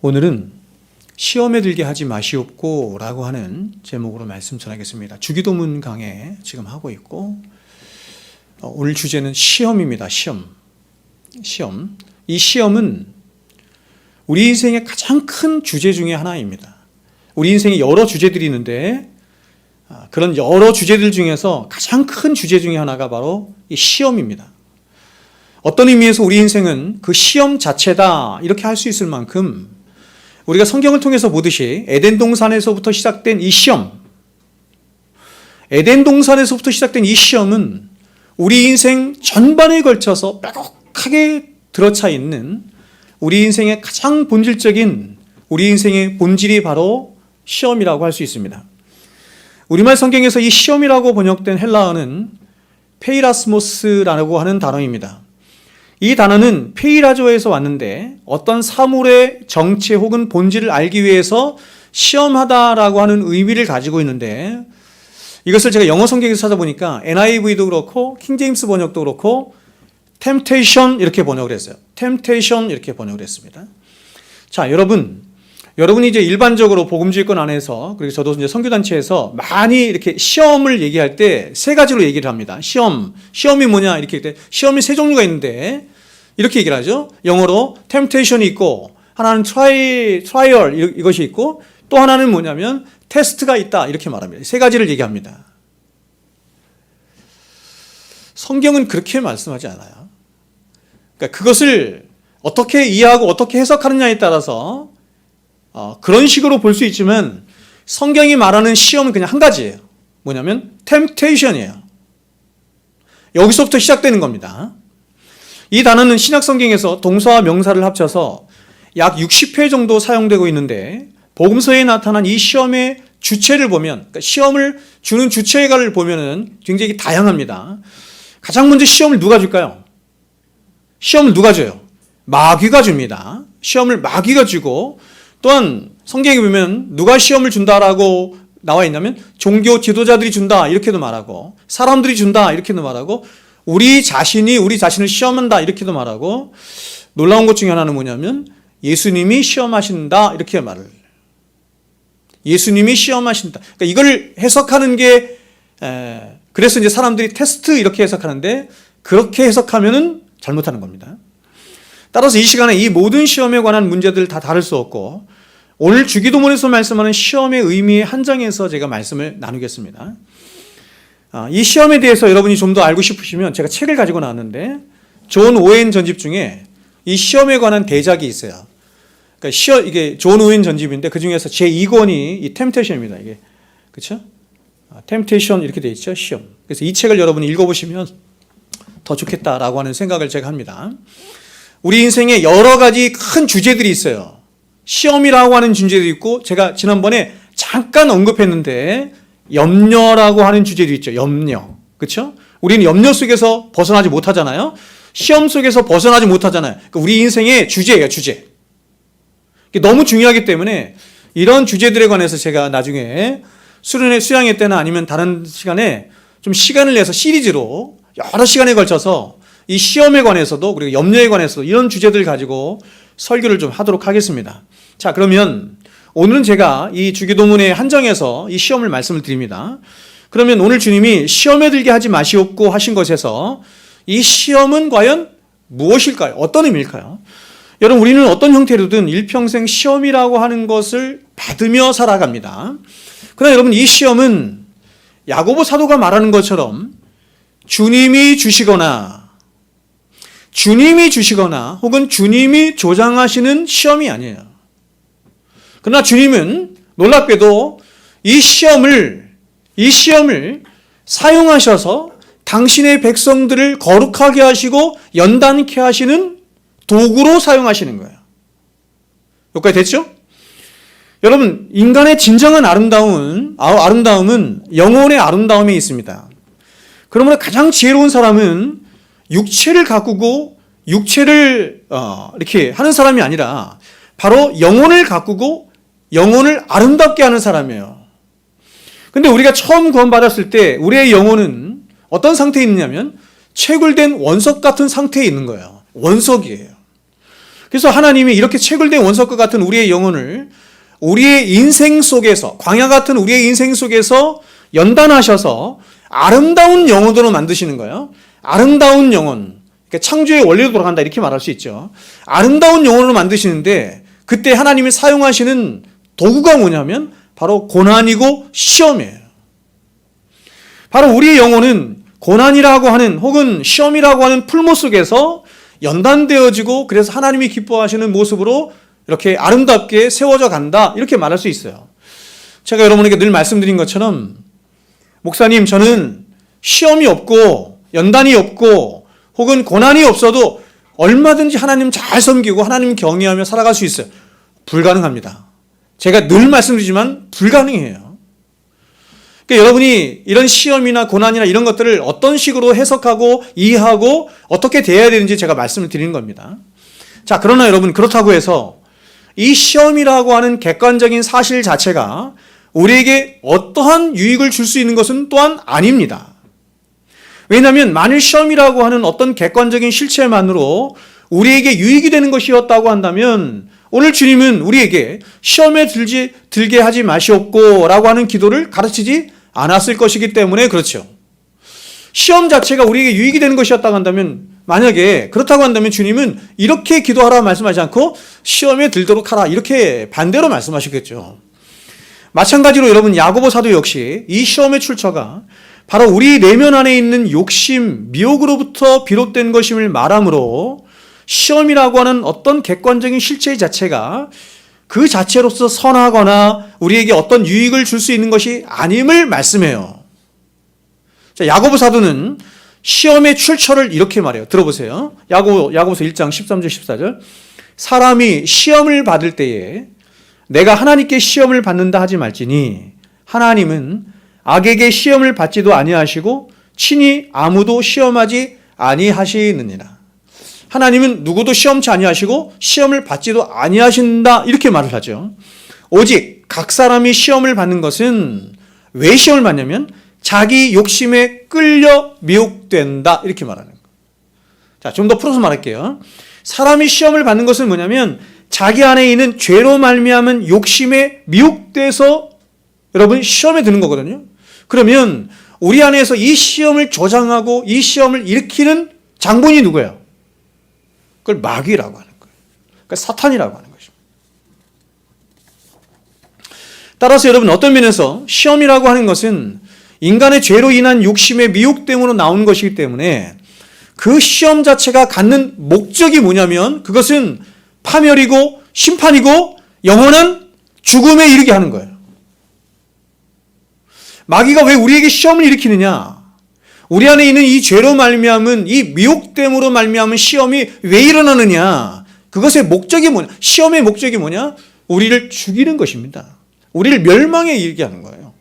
오늘은 시험에 들게 하지 마시옵고 라고 하는 제목으로 말씀 전하겠습니다. 주기도문 강해 지금 하고 있고, 오늘 주제는 시험입니다. 시험. 이 시험은 우리 인생의 가장 큰 주제 중에 하나입니다. 우리 인생에 여러 주제들이 있는데 그런 여러 주제들 중에서 가장 큰 주제 중에 하나가 바로 이 시험입니다. 어떤 의미에서 우리 인생은 그 시험 자체다 이렇게 할 수 있을 만큼 우리가 성경을 통해서 보듯이 에덴 동산에서부터 시작된 이 시험, 에덴 동산에서부터 시작된 이 시험은 우리 인생 전반에 걸쳐서 빼곡하게 들어차 있는 우리 인생의 가장 본질적인 우리 인생의 본질이 바로 시험이라고 할 수 있습니다. 우리말 성경에서 이 시험이라고 번역된 헬라어는 페이라스모스라고 하는 단어입니다. 이 단어는 페이라조에서 왔는데 어떤 사물의 정체 혹은 본질을 알기 위해서 시험하다라고 하는 의미를 가지고 있는데, 이것을 제가 영어 성경에서 찾아보니까 NIV도 그렇고 킹제임스 번역도 그렇고 temptation 이렇게 번역을 했어요. temptation 이렇게 번역을 했습니다. 자, 여러분이 이제 일반적으로 복음주의권 안에서, 그리고 저도 이제 선교단체에서 많이 이렇게 시험을 얘기할 때 세 가지로 얘기를 합니다. 시험이 뭐냐 이렇게 할 때 시험이 세 종류가 있는데 이렇게 얘기를 하죠. 영어로 temptation이 있고, 하나는 trial 이것이 있고, 또 하나는 뭐냐면 테스트가 있다 이렇게 말합니다. 세 가지를 얘기합니다. 성경은 그렇게 말씀하지 않아요. 그러니까 그것을 어떻게 이해하고 어떻게 해석하느냐에 따라서 그런 식으로 볼 수 있지만, 성경이 말하는 시험은 그냥 한 가지예요. 뭐냐면 temptation이에요. 여기서부터 시작되는 겁니다. 이 단어는 신약 성경에서 동사와 명사를 합쳐서 약 60회 정도 사용되고 있는데, 복음서에 나타난 이 시험의 주체를 보면, 그러니까 시험을 주는 주체가를 보면은 굉장히 다양합니다. 가장 먼저 시험을 누가 줄까요? 시험을 누가 줘요? 마귀가 줍니다. 시험을 마귀가 주고, 또한 성경에 보면 누가 시험을 준다라고 나와 있냐면 종교 지도자들이 준다 이렇게도 말하고, 사람들이 준다 이렇게도 말하고, 우리 자신을 시험한다 이렇게도 말하고, 놀라운 것 중에 하나는 뭐냐면 예수님이 시험하신다 이렇게 말을 해요. 예수님이 시험하신다. 그러니까 이걸 해석하는 게 그래서 이제 사람들이 테스트 이렇게 해석하는데, 그렇게 해석하면은 잘못하는 겁니다. 따라서 이 시간에 이 모든 시험에 관한 문제들 다 다룰 수 없고, 오늘 주기도문에서 말씀하는 시험의 의미에 한정해서 제가 말씀을 나누겠습니다. 이 시험에 대해서 여러분이 좀 더 알고 싶으시면 제가 책을 가지고 나왔는데, 존 오웬 전집 중에 이 시험에 관한 대작이 있어요. 그러니까 이게 존 오웬 전집인데 그 중에서 제 2권이 이 템테이션입니다. 이게 그렇죠? 템테이션 이렇게 돼 있죠, 시험. 그래서 이 책을 여러분이 읽어보시면 더 좋겠다라고 하는 생각을 제가 합니다. 우리 인생에 여러 가지 큰 주제들이 있어요. 시험이라고 하는 주제도 있고, 제가 지난번에 잠깐 언급했는데 염려라고 하는 주제도 있죠. 염려. 그렇죠? 우리는 염려 속에서 벗어나지 못하잖아요. 시험 속에서 벗어나지 못하잖아요. 그러니까 우리 인생의 주제예요, 주제. 너무 중요하기 때문에 이런 주제들에 관해서 제가 나중에 수양회 때나 아니면 다른 시간에 좀 시간을 내서 시리즈로 여러 시간에 걸쳐서 이 시험에 관해서도, 그리고 염려에 관해서도 이런 주제들을 가지고 설교를 좀 하도록 하겠습니다. 자, 그러면 오늘은 제가 이 주기도문에 한정해서 이 시험을 말씀을 드립니다. 그러면 오늘 주님이 시험에 들게 하지 마시옵고 하신 것에서 이 시험은 과연 무엇일까요? 어떤 의미일까요? 여러분, 우리는 어떤 형태로든 일평생 시험이라고 하는 것을 받으며 살아갑니다. 그러나 여러분, 이 시험은 야고보 사도가 말하는 것처럼 주님이 주시거나 혹은 주님이 조장하시는 시험이 아니에요. 그러나 주님은 놀랍게도 이 시험을 사용하셔서 당신의 백성들을 거룩하게 하시고 연단케 하시는 도구로 사용하시는 거예요. 여기까지 됐죠? 여러분, 인간의 진정한 아름다움은 영혼의 아름다움에 있습니다. 그러므로 가장 지혜로운 사람은 육체를 가꾸고 육체를 이렇게 하는 사람이 아니라 바로 영혼을 가꾸고 영혼을 아름답게 하는 사람이에요. 근데 우리가 처음 구원받았을 때 우리의 영혼은 어떤 상태에 있느냐면 채굴된 원석 같은 상태에 있는 거예요. 원석이에요. 그래서 하나님이 이렇게 채굴된 원석과 같은 우리의 영혼을 우리의 인생 속에서, 광야 같은 우리의 인생 속에서 연단하셔서 아름다운 영혼으로 만드시는 거예요. 아름다운 영혼. 그러니까 창조의 원리로 돌아간다 이렇게 말할 수 있죠. 아름다운 영혼으로 만드시는데 그때 하나님이 사용하시는 도구가 뭐냐면 바로 고난이고 시험이에요. 바로 우리의 영혼은 고난이라고 하는 혹은 시험이라고 하는 풀무 속에서 연단되어지고 그래서 하나님이 기뻐하시는 모습으로 이렇게 아름답게 세워져 간다 이렇게 말할 수 있어요. 제가 여러분에게 늘 말씀드린 것처럼 목사님 저는 시험이 없고 연단이 없고 혹은 고난이 없어도 얼마든지 하나님 잘 섬기고 하나님 경외하며 살아갈 수 있어요. 불가능합니다. 제가 늘 말씀드리지만 불가능해요. 그러니까 여러분이 이런 시험이나 고난이나 이런 것들을 어떤 식으로 해석하고 이해하고 어떻게 대해야 되는지 제가 말씀을 드리는 겁니다. 자, 그러나 여러분 그렇다고 해서 이 시험이라고 하는 객관적인 사실 자체가 우리에게 어떠한 유익을 줄 수 있는 것은 또한 아닙니다. 왜냐하면 만일 시험이라고 하는 어떤 객관적인 실체만으로 우리에게 유익이 되는 것이었다고 한다면 오늘 주님은 우리에게 시험에 들게 하지 마시옵고 라고 하는 기도를 가르치지 않았을 것이기 때문에 그렇죠. 시험 자체가 우리에게 유익이 되는 것이었다고 한다면 만약에 그렇다고 한다면 주님은 이렇게 기도하라 말씀하지 않고 시험에 들도록 하라 이렇게 반대로 말씀하시겠죠. 마찬가지로 여러분 야고보 사도 역시 이 시험의 출처가 바로 우리 내면 안에 있는 욕심, 미혹으로부터 비롯된 것임을 말하므로 시험이라고 하는 어떤 객관적인 실체 자체가 그 자체로서 선하거나 우리에게 어떤 유익을 줄 수 있는 것이 아님을 말씀해요. 자, 야고보 사도는 시험의 출처를 이렇게 말해요. 들어보세요. 야고보서 1장 13절 14절. 사람이 시험을 받을 때에 내가 하나님께 시험을 받는다 하지 말지니 하나님은 악에게 시험을 받지도 아니하시고 친히 아무도 시험하지 아니하시느니라. 하나님은 누구도 시험치 아니하시고 시험을 받지도 아니하신다 이렇게 말을 하죠. 오직 각 사람이 시험을 받는 것은 왜 시험을 받냐면 자기 욕심에 끌려 미혹된다 이렇게 말하는 거예요. 자, 좀 더 풀어서 말할게요. 사람이 시험을 받는 것은 뭐냐면 자기 안에 있는 죄로 말미암은 욕심에 미혹돼서 여러분 시험에 드는 거거든요. 그러면 우리 안에서 이 시험을 조장하고 이 시험을 일으키는 장본이 누구예요? 그걸 마귀라고 하는 거예요. 그러니까 사탄이라고 하는 것입니다. 따라서 여러분 어떤 면에서 시험이라고 하는 것은 인간의 죄로 인한 욕심의 미혹됨으로 나온 것이기 때문에 그 시험 자체가 갖는 목적이 뭐냐면 그것은 파멸이고 심판이고 영원한 죽음에 이르게 하는 거예요. 마귀가 왜 우리에게 시험을 일으키느냐? 우리 안에 있는 이 죄로 말미암은 이 미혹됨으로 말미암은 시험이 왜 일어나느냐? 그것의 목적이 뭐냐? 시험의 목적이 뭐냐? 우리를 죽이는 것입니다. 우리를 멸망에 이르게 하는 거예요.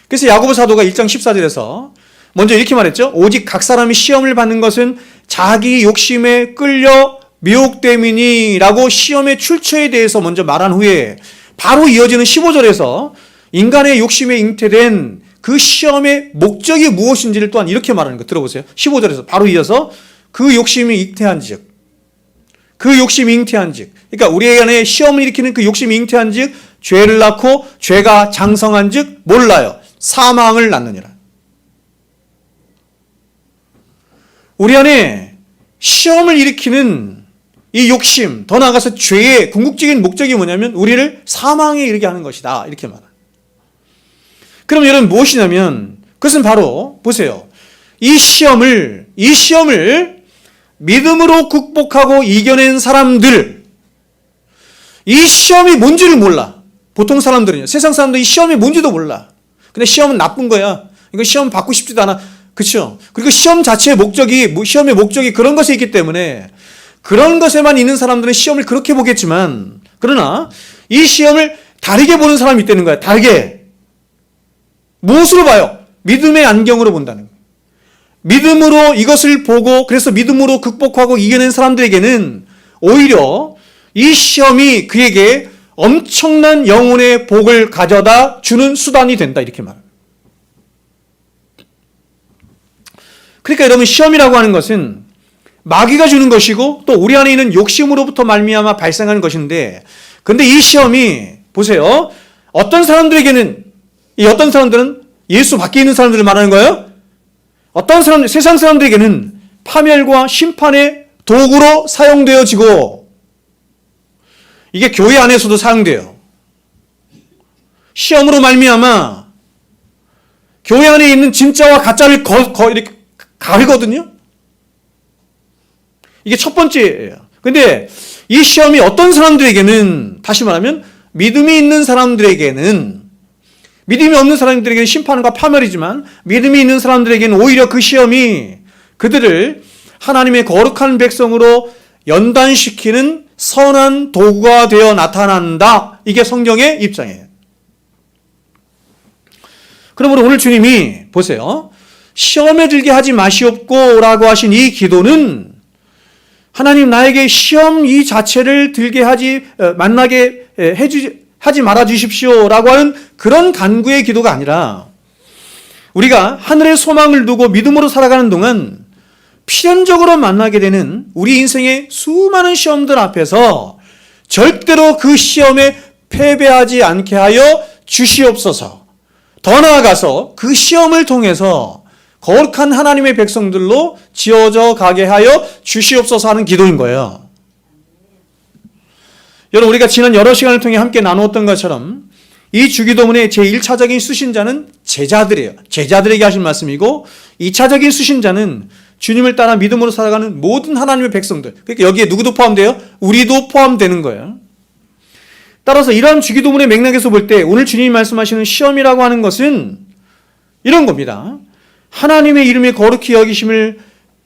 그래서 야고보 사도가 1장 14절에서 먼저 이렇게 말했죠. 오직 각 사람이 시험을 받는 것은 자기 욕심에 끌려 미혹됨이니 라고 시험의 출처에 대해서 먼저 말한 후에 바로 이어지는 15절에서 인간의 욕심에 잉태된 그 시험의 목적이 무엇인지를 또한 이렇게 말하는 거 들어보세요. 15절에서 바로 이어서 그 욕심이 잉태한즉 그러니까 우리 안에 시험을 일으키는 그 욕심이 잉태한즉 죄를 낳고 죄가 장성한즉 몰라요. 사망을 낳느니라. 우리 안에 시험을 일으키는 이 욕심, 더 나아가서 죄의 궁극적인 목적이 뭐냐면 우리를 사망에 이르게 하는 것이다. 이렇게 말합니다. 그럼 여러분 무엇이냐면 그것은 바로 보세요. 이 시험을 믿음으로 극복하고 이겨낸 사람들, 이 시험이 뭔지를 몰라. 보통 사람들은요. 세상 사람들은 이 시험이 뭔지도 몰라. 근데 시험은 나쁜 거야. 이거 시험 받고 싶지도 않아. 그렇죠? 그리고 시험의 목적이 그런 것에 있기 때문에 그런 것에만 있는 사람들은 시험을 그렇게 보겠지만 그러나 이 시험을 다르게 보는 사람이 있다는 거야. 다르게. 무엇으로 봐요? 믿음의 안경으로 본다는 거예요. 믿음으로 이것을 보고 그래서 믿음으로 극복하고 이겨낸 사람들에게는 오히려 이 시험이 그에게 엄청난 영혼의 복을 가져다 주는 수단이 된다 이렇게 말합니다. 그러니까 여러분 시험이라고 하는 것은 마귀가 주는 것이고 또 우리 안에 있는 욕심으로부터 말미암아 발생하는 것인데, 근데 이 시험이 보세요. 어떤 사람들에게는, 이 어떤 사람들은 예수 밖에 있는 사람들을 말하는 거예요. 어떤 사람들, 세상 사람들에게는 파멸과 심판의 도구로 사용되어지고, 이게 교회 안에서도 사용돼요. 시험으로 말미암아 교회 안에 있는 진짜와 가짜를 이렇게 가리거든요. 이게 첫 번째예요. 근데 이 시험이 어떤 사람들에게는, 다시 말하면 믿음이 있는 사람들에게는, 믿음이 없는 사람들에게는 심판과 파멸이지만 믿음이 있는 사람들에게는 오히려 그 시험이 그들을 하나님의 거룩한 백성으로 연단시키는 선한 도구가 되어 나타난다. 이게 성경의 입장이에요. 그러므로 오늘 주님이 보세요. 시험에 들게 하지 마시옵고 라고 하신 이 기도는 하나님 나에게 시험 이 자체를 만나게 하지 말아 주십시오 라고 하는 그런 간구의 기도가 아니라, 우리가 하늘의 소망을 두고 믿음으로 살아가는 동안 필연적으로 만나게 되는 우리 인생의 수많은 시험들 앞에서 절대로 그 시험에 패배하지 않게 하여 주시옵소서. 더 나아가서 그 시험을 통해서 거룩한 하나님의 백성들로 지어져 가게 하여 주시옵소서 하는 기도인 거예요. 여러분, 우리가 지난 여러 시간을 통해 함께 나누었던 것처럼 이 주기도문의 제1차적인 수신자는 제자들이에요. 제자들에게 하신 말씀이고, 2차적인 수신자는 주님을 따라 믿음으로 살아가는 모든 하나님의 백성들. 그러니까 여기에 누구도 포함돼요? 우리도 포함되는 거예요. 따라서 이러한 주기도문의 맥락에서 볼 때 오늘 주님이 말씀하시는 시험이라고 하는 것은 이런 겁니다. 하나님의 이름에 거룩히 여기심을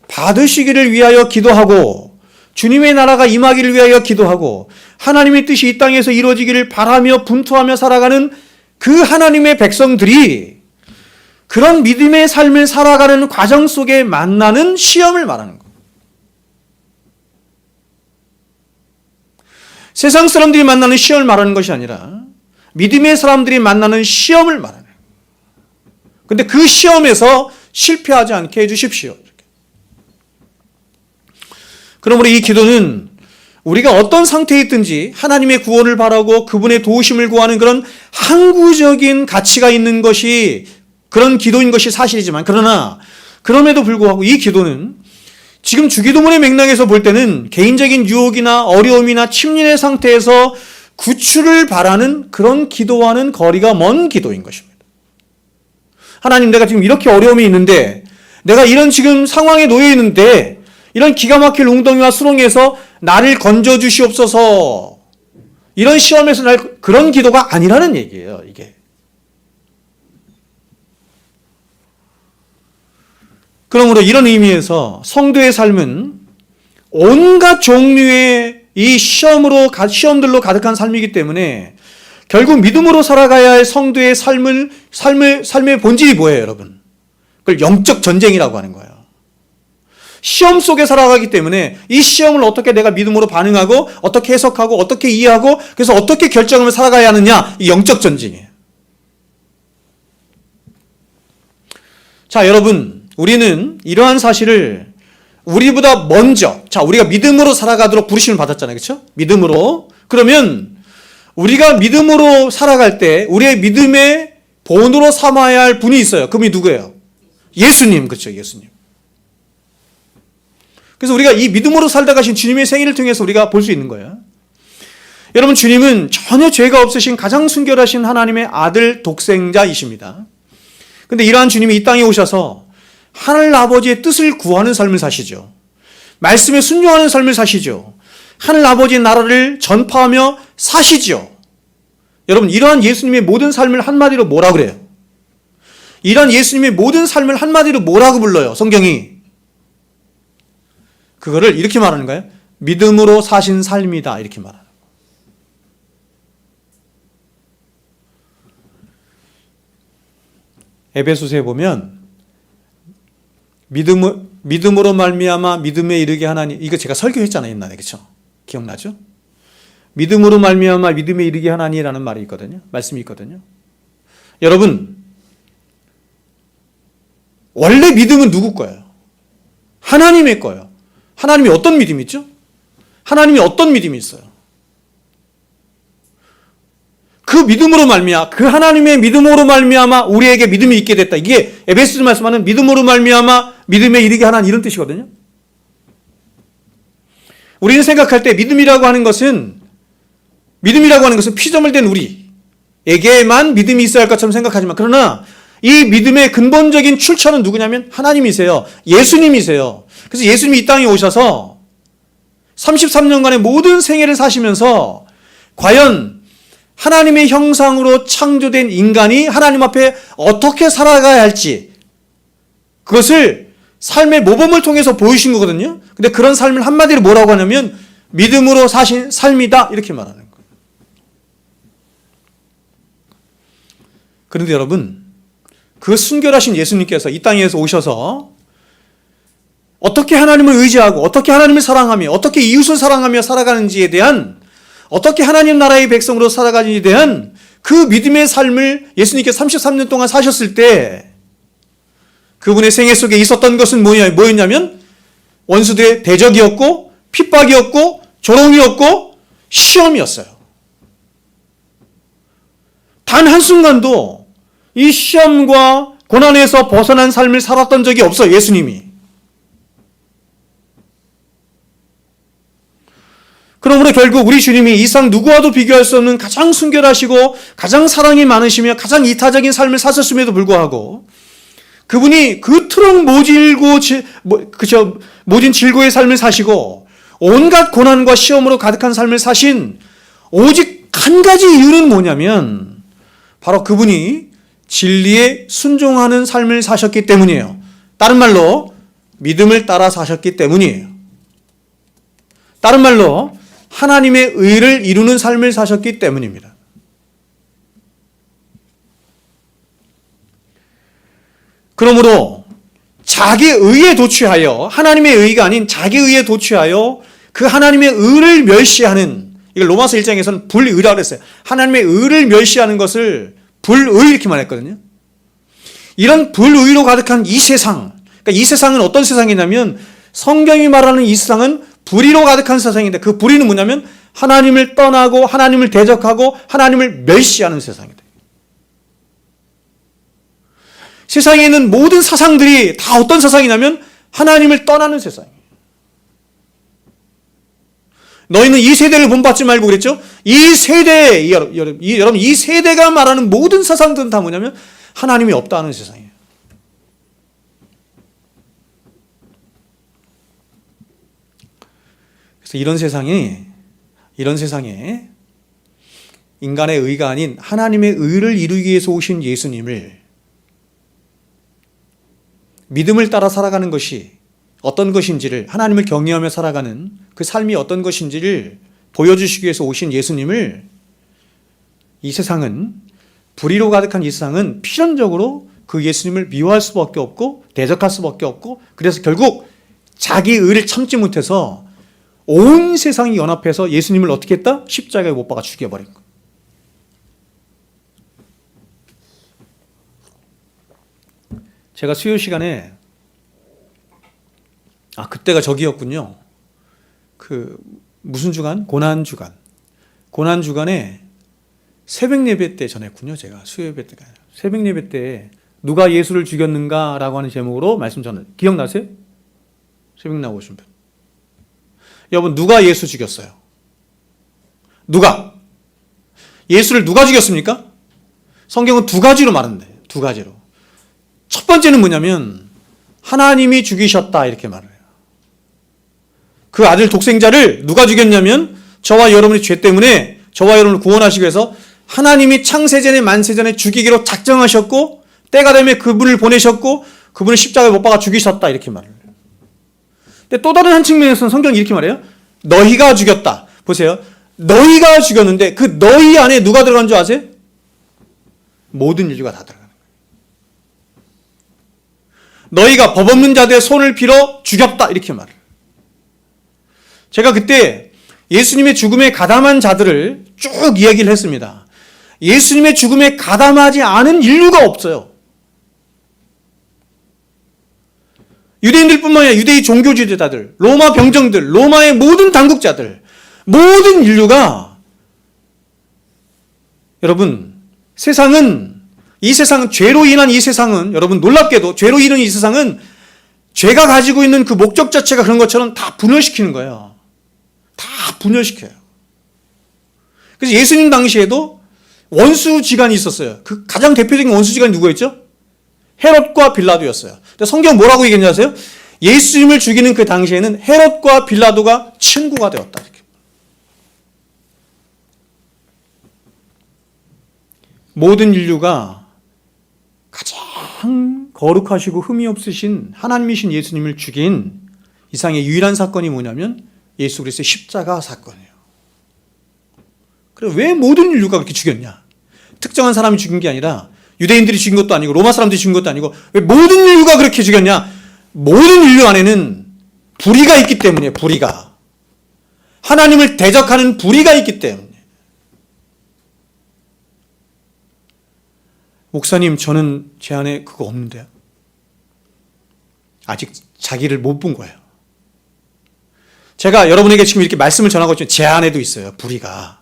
받으시기를 위하여 기도하고, 주님의 나라가 임하기를 위하여 기도하고, 하나님의 뜻이 이 땅에서 이루어지기를 바라며 분투하며 살아가는 그 하나님의 백성들이 그런 믿음의 삶을 살아가는 과정 속에 만나는 시험을 말하는 거예요. 세상 사람들이 만나는 시험을 말하는 것이 아니라 믿음의 사람들이 만나는 시험을 말하는 거예요. 근데 그 시험에서 실패하지 않게 해주십시오. 그러므로 이 기도는 우리가 어떤 상태에 있든지 하나님의 구원을 바라고 그분의 도우심을 구하는 그런 항구적인 가치가 있는 것이, 그런 기도인 것이 사실이지만, 그러나 그럼에도 불구하고 이 기도는 지금 주기도문의 맥락에서 볼 때는 개인적인 유혹이나 어려움이나 침륜의 상태에서 구출을 바라는 그런 기도와는 거리가 먼 기도인 것입니다. 하나님, 내가 지금 이렇게 어려움이 있는데, 내가 이런 지금 상황에 놓여 있는데, 이런 기가 막힐 웅덩이와 수렁에서 나를 건져 주시옵소서. 이런 시험에서 그런 기도가 아니라는 얘기예요, 이게. 그러므로 이런 의미에서 성도의 삶은 온갖 종류의 이 시험들로 가득한 삶이기 때문에 결국 믿음으로 살아가야 할 성도의 삶의 본질이 뭐예요, 여러분? 그걸 영적 전쟁이라고 하는 거예요. 시험 속에 살아가기 때문에 이 시험을 어떻게 내가 믿음으로 반응하고, 어떻게 해석하고, 어떻게 이해하고, 그래서 어떻게 결정하며 살아가야 하느냐, 이 영적 전쟁이에요. 자, 여러분, 우리는 이러한 사실을 우리보다 먼저, 우리가 믿음으로 살아가도록 부르심을 받았잖아요. 그렇죠? 믿음으로. 그러면 우리가 믿음으로 살아갈 때 우리의 믿음의 본으로 삼아야 할 분이 있어요. 그분이 누구예요? 예수님. 그렇죠? 예수님. 그래서 우리가 이 믿음으로 살다 가신 주님의 생애를 통해서 우리가 볼 수 있는 거예요. 여러분, 주님은 전혀 죄가 없으신 가장 순결하신 하나님의 아들 독생자이십니다. 그런데 이러한 주님이 이 땅에 오셔서 하늘 아버지의 뜻을 구하는 삶을 사시죠. 말씀에 순종하는 삶을 사시죠. 하늘 아버지의 나라를 전파하며 사시죠. 여러분, 이러한 예수님의 모든 삶을 한마디로 뭐라 그래요? 이러한 예수님의 모든 삶을 한마디로 뭐라고 불러요, 성경이? 그거를 이렇게 말하는 거예요. 믿음으로 사신 삶이다, 이렇게 말하는 거예요. 에베소서에 보면 믿음으로 말미암아 믿음에 이르게 하나니, 이거 제가 설교했잖아요, 옛날에. 그렇죠? 기억나죠? 믿음으로 말미암아 믿음에 이르게 하나니라는 말이 있거든요. 말씀이 있거든요. 여러분, 원래 믿음은 누구 거예요? 하나님의 거예요. 하나님이 어떤 믿음이 있죠? 하나님이 어떤 믿음이 있어요? 그 믿음으로 말미암아, 그 하나님의 믿음으로 말미암아 우리에게 믿음이 있게 됐다. 이게 에베소서 말씀하는 믿음으로 말미암아 믿음에 이르게 하나는 이런 뜻이거든요. 우리는 생각할 때 믿음이라고 하는 것은 피조물 된 우리에게만 믿음이 있어야 할 것처럼 생각하지만, 그러나 이 믿음의 근본적인 출처는 누구냐면 하나님이세요. 예수님이세요. 그래서 예수님이 이 땅에 오셔서 33년간의 모든 생애를 사시면서 과연 하나님의 형상으로 창조된 인간이 하나님 앞에 어떻게 살아가야 할지, 그것을 삶의 모범을 통해서 보이신 거거든요. 근데 그런 삶을 한마디로 뭐라고 하냐면 믿음으로 사신 삶이다, 이렇게 말하는 거예요. 그런데 여러분, 그 순결하신 예수님께서 이 땅에서 오셔서 어떻게 하나님을 의지하고 어떻게 하나님을 사랑하며 어떻게 이웃을 사랑하며 살아가는지에 대한, 어떻게 하나님 나라의 백성으로 살아가는지에 대한 그 믿음의 삶을 예수님께서 33년 동안 사셨을 때 그분의 생애 속에 있었던 것은 뭐였냐면 원수들의 대적이었고 핍박이었고 조롱이었고 시험이었어요. 단 한순간도 이 시험과 고난에서 벗어난 삶을 살았던 적이 없어요, 예수님이. 그러므로 결국 우리 주님이 이 세상 누구와도 비교할 수 없는 가장 순결하시고 가장 사랑이 많으시며 가장 이타적인 삶을 사셨음에도 불구하고 그분이 그토록 모진 질고의 삶을 사시고 온갖 고난과 시험으로 가득한 삶을 사신 오직 한 가지 이유는 뭐냐면 바로 그분이 진리에 순종하는 삶을 사셨기 때문이에요. 다른 말로 믿음을 따라 사셨기 때문이에요. 다른 말로 하나님의 의를 이루는 삶을 사셨기 때문입니다. 그러므로 자기 의에 도취하여, 하나님의 의가 아닌 자기 의에 도취하여 그 하나님의 의를 멸시하는, 이걸 로마서 1장에서는 불의라고 그랬어요. 하나님의 의를 멸시하는 것을 불의 이렇게 말했거든요. 이런 불의로 가득한 이 세상, 그러니까 이 세상은 어떤 세상이냐면 성경이 말하는 이 세상은 불의로 가득한 세상인데, 그 불의는 뭐냐면 하나님을 떠나고 하나님을 대적하고 하나님을 멸시하는 세상이다. 세상에 있는 모든 사상들이 다 어떤 세상이냐면 하나님을 떠나는 세상이에요. 너희는 이 세대를 본받지 말고 그랬죠? 이 세대, 여러분, 이 세대가 말하는 모든 사상들은 다 뭐냐면 하나님이 없다는 세상이에요. 그래서 이런 세상에 인간의 의가 아닌 하나님의 의를 이루기 위해서 오신 예수님을, 믿음을 따라 살아가는 것이 어떤 것인지를, 하나님을 경외하며 살아가는 그 삶이 어떤 것인지를 보여주시기 위해서 오신 예수님을, 이 세상은, 불의로 가득한 이 세상은 필연적으로 그 예수님을 미워할 수밖에 없고 대적할 수밖에 없고, 그래서 결국 자기 의를 참지 못해서 온 세상이 연합해서 예수님을 어떻게 했다? 십자가에 못 박아 죽여버린 거예요. 제가 수요 시간에, 그때가 저기였군요. 무슨 주간? 고난주간. 고난주간에 새벽 예배 때 전했군요. 제가 수요 예배 때가. 새벽 예배 때 누가 예수를 죽였는가? 라고 하는 제목으로 말씀 전해. 기억나세요? 새벽 나오신 분. 여러분, 누가 예수 죽였어요? 누가? 예수를 누가 죽였습니까? 성경은 두 가지로 말한대요. 두 가지로. 첫 번째는 뭐냐면 하나님이 죽이셨다, 이렇게 말을 해요. 그 아들 독생자를 누가 죽였냐면 저와 여러분의 죄 때문에 저와 여러분을 구원하시기 위해서 하나님이 창세전에 만세전에 죽이기로 작정하셨고, 때가 되면 그분을 보내셨고 그분을 십자가에 못 박아 죽이셨다, 이렇게 말을 해요. 근데 또 다른 한 측면에서는 성경이 이렇게 말해요. 너희가 죽였다. 보세요. 너희가 죽였는데 그 너희 안에 누가 들어간 줄 아세요? 모든 인류가 다 들어가는 거예요. 너희가 법 없는 자들의 손을 빌어 죽였다, 이렇게 말을 해요. 제가 그때 예수님의 죽음에 가담한 자들을 쭉 이야기를 했습니다. 예수님의 죽음에 가담하지 않은 인류가 없어요. 유대인들뿐만 아니라 유대의 종교 지도자들, 로마 병정들, 로마의 모든 당국자들, 모든 인류가, 여러분, 이 세상은 죄로 인한 이 세상은, 여러분 놀랍게도 죄로 인한 이 세상은 죄가 가지고 있는 그 목적 자체가 그런 것처럼 다 분열시키는 거예요. 다 분열시켜요. 그래서 예수님 당시에도 원수지간이 있었어요. 그 가장 대표적인 원수지간이 누구였죠? 헤롯과 빌라도였어요. 근데 성경 뭐라고 얘기했냐 아세요? 예수님을 죽이는 그 당시에는 헤롯과 빌라도가 친구가 되었다. 이렇게. 모든 인류가 가장 거룩하시고 흠이 없으신 하나님이신 예수님을 죽인 이상의 유일한 사건이 뭐냐면 예수 그리스도의 십자가 사건이에요. 그래 왜 모든 인류가 그렇게 죽였냐? 특정한 사람이 죽인 게 아니라 유대인들이 죽인 것도 아니고 로마 사람들이 죽인 것도 아니고 왜 모든 인류가 그렇게 죽였냐? 모든 인류 안에는 불의가 있기 때문이에요. 불의가. 하나님을 대적하는 불의가 있기 때문에. 목사님, 저는 제 안에 그거 없는데요. 아직 자기를 못 본 거예요. 제가 여러분에게 지금 이렇게 말씀을 전하고 있지만 제 안에도 있어요. 불의가.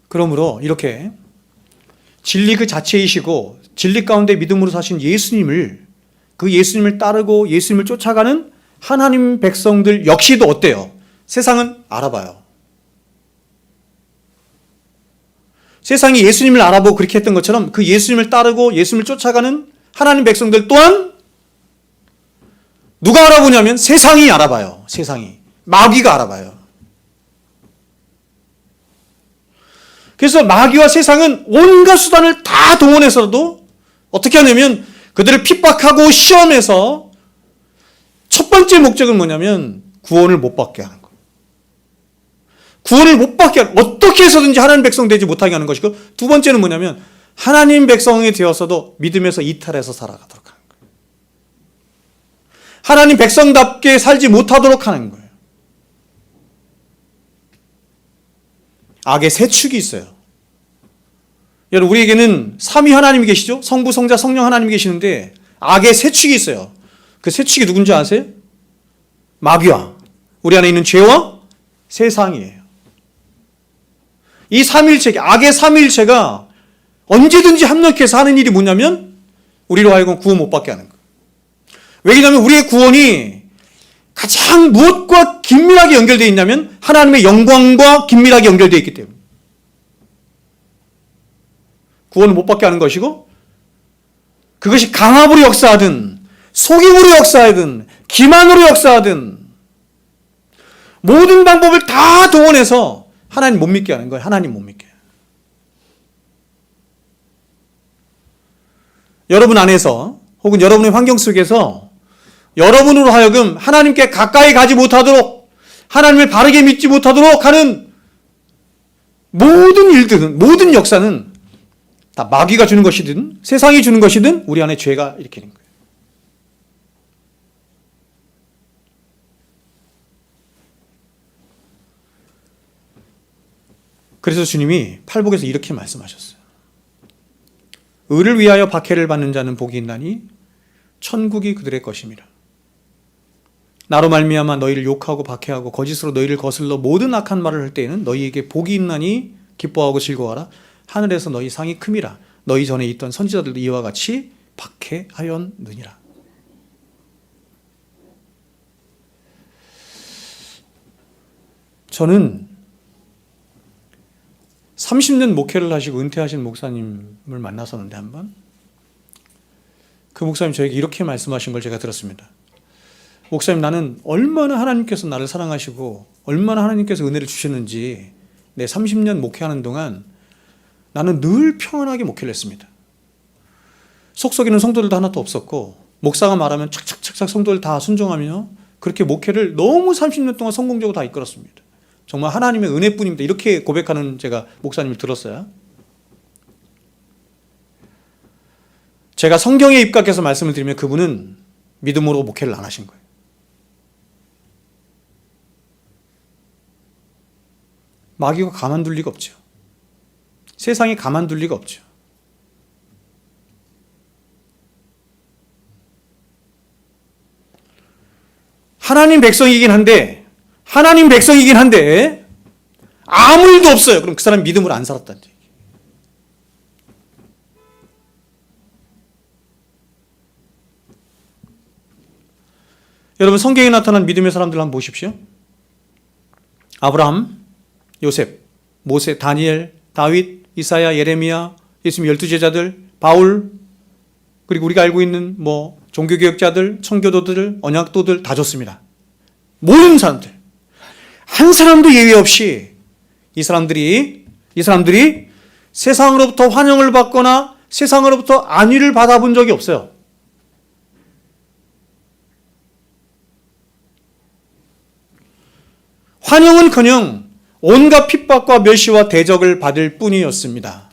그러므로 이렇게 진리 그 자체이시고 진리 가운데 믿음으로 사신 예수님을, 그 예수님을 따르고 예수님을 쫓아가는 하나님 백성들 역시도 어때요? 세상은 알아봐요. 세상이 예수님을 알아보고 그렇게 했던 것처럼 그 예수님을 따르고 예수님을 쫓아가는 하나님 백성들 또한 누가 알아보냐면 세상이 알아봐요. 세상이. 마귀가 알아봐요. 그래서 마귀와 세상은 온갖 수단을 다 동원해서도 어떻게 하냐면 그들을 핍박하고 시험해서 첫 번째 목적은 뭐냐면 구원을 못 받게 하는 거예요. 구원을 못 받게 하는, 어떻게 해서든지 하나님 백성 되지 못하게 하는 것이고, 두 번째는 뭐냐면 하나님 백성이 되어서도 믿음에서 이탈해서 살아가도록 하는 거예요. 하나님 백성답게 살지 못하도록 하는 거예요. 악의 세 축이 있어요. 여러분, 우리에게는 삼위 하나님이 계시죠? 성부, 성자, 성령 하나님이 계시는데 악의 세 축이 있어요. 그 세 축이 누군지 아세요? 마귀와 우리 안에 있는 죄와 세상이에요. 이 삼위일체, 악의 삼위일체가 언제든지 합력해서 하는 일이 뭐냐면 우리로 하여금 구원 못 받게 하는 거예요. 왜냐하면 우리의 구원이 가장 무엇과 긴밀하게 연결되어 있냐면 하나님의 영광과 긴밀하게 연결되어 있기 때문에 구원을 못 받게 하는 것이고, 그것이 강압으로 역사하든 속임으로 역사하든 기만으로 역사하든 모든 방법을 다 동원해서 하나님 못 믿게 하는 거예요. 하나님 못 믿게. 여러분 안에서 혹은 여러분의 환경 속에서 여러분으로 하여금 하나님께 가까이 가지 못하도록, 하나님을 바르게 믿지 못하도록 하는 모든 일들은, 모든 역사는 다 마귀가 주는 것이든 세상이 주는 것이든 우리 안에 죄가 일으키는 거예요. 그래서 주님이 팔복에서 이렇게 말씀하셨어요. 의를 위하여 박해를 받는 자는 복이 있나니 천국이 그들의 것임이라. 나로 말미암아 너희를 욕하고 박해하고 거짓으로 너희를 거슬러 모든 악한 말을 할 때에는 너희에게 복이 있나니 기뻐하고 즐거워하라. 하늘에서 너희 상이 큼이라. 너희 전에 있던 선지자들도 이와 같이 박해하였느니라. 저는 30년 목회를 하시고 은퇴하신 목사님을 만났었는데 한번 그 목사님 저에게 이렇게 말씀하신 걸 제가 들었습니다. 목사님, 나는 얼마나 하나님께서 나를 사랑하시고 얼마나 하나님께서 은혜를 주셨는지 내 30년 목회하는 동안 나는 늘 평안하게 목회를 했습니다. 속썩이는 성도들도 하나도 없었고 목사가 말하면 착착착착 성도들 다 순종하며 그렇게 목회를 너무 30년 동안 성공적으로 다 이끌었습니다. 정말 하나님의 은혜뿐입니다. 이렇게 고백하는 제가 목사님을 들었어요. 제가 성경에 입각해서 말씀을 드리면 그분은 믿음으로 목회를 안 하신 거예요. 마귀가 가만둘 리가 없죠. 세상이 가만둘 리가 없죠. 하나님 백성이긴 한데 아무 일도 없어요. 그럼 그 사람이 믿음으로 안 살았다는 얘기. 여러분, 성경에 나타난 믿음의 사람들 한번 보십시오. 아브라함, 요셉, 모세, 다니엘, 다윗, 이사야, 예레미야, 예수님 12제자들, 바울, 그리고 우리가 알고 있는 종교개혁자들, 청교도들, 언약도들 다 좋습니다. 모든 사람들, 한 사람도 예외 없이 이 사람들이 세상으로부터 환영을 받거나 세상으로부터 안위를 받아본 적이 없어요. 환영은커녕 온갖 핍박과 멸시와 대적을 받을 뿐이었습니다.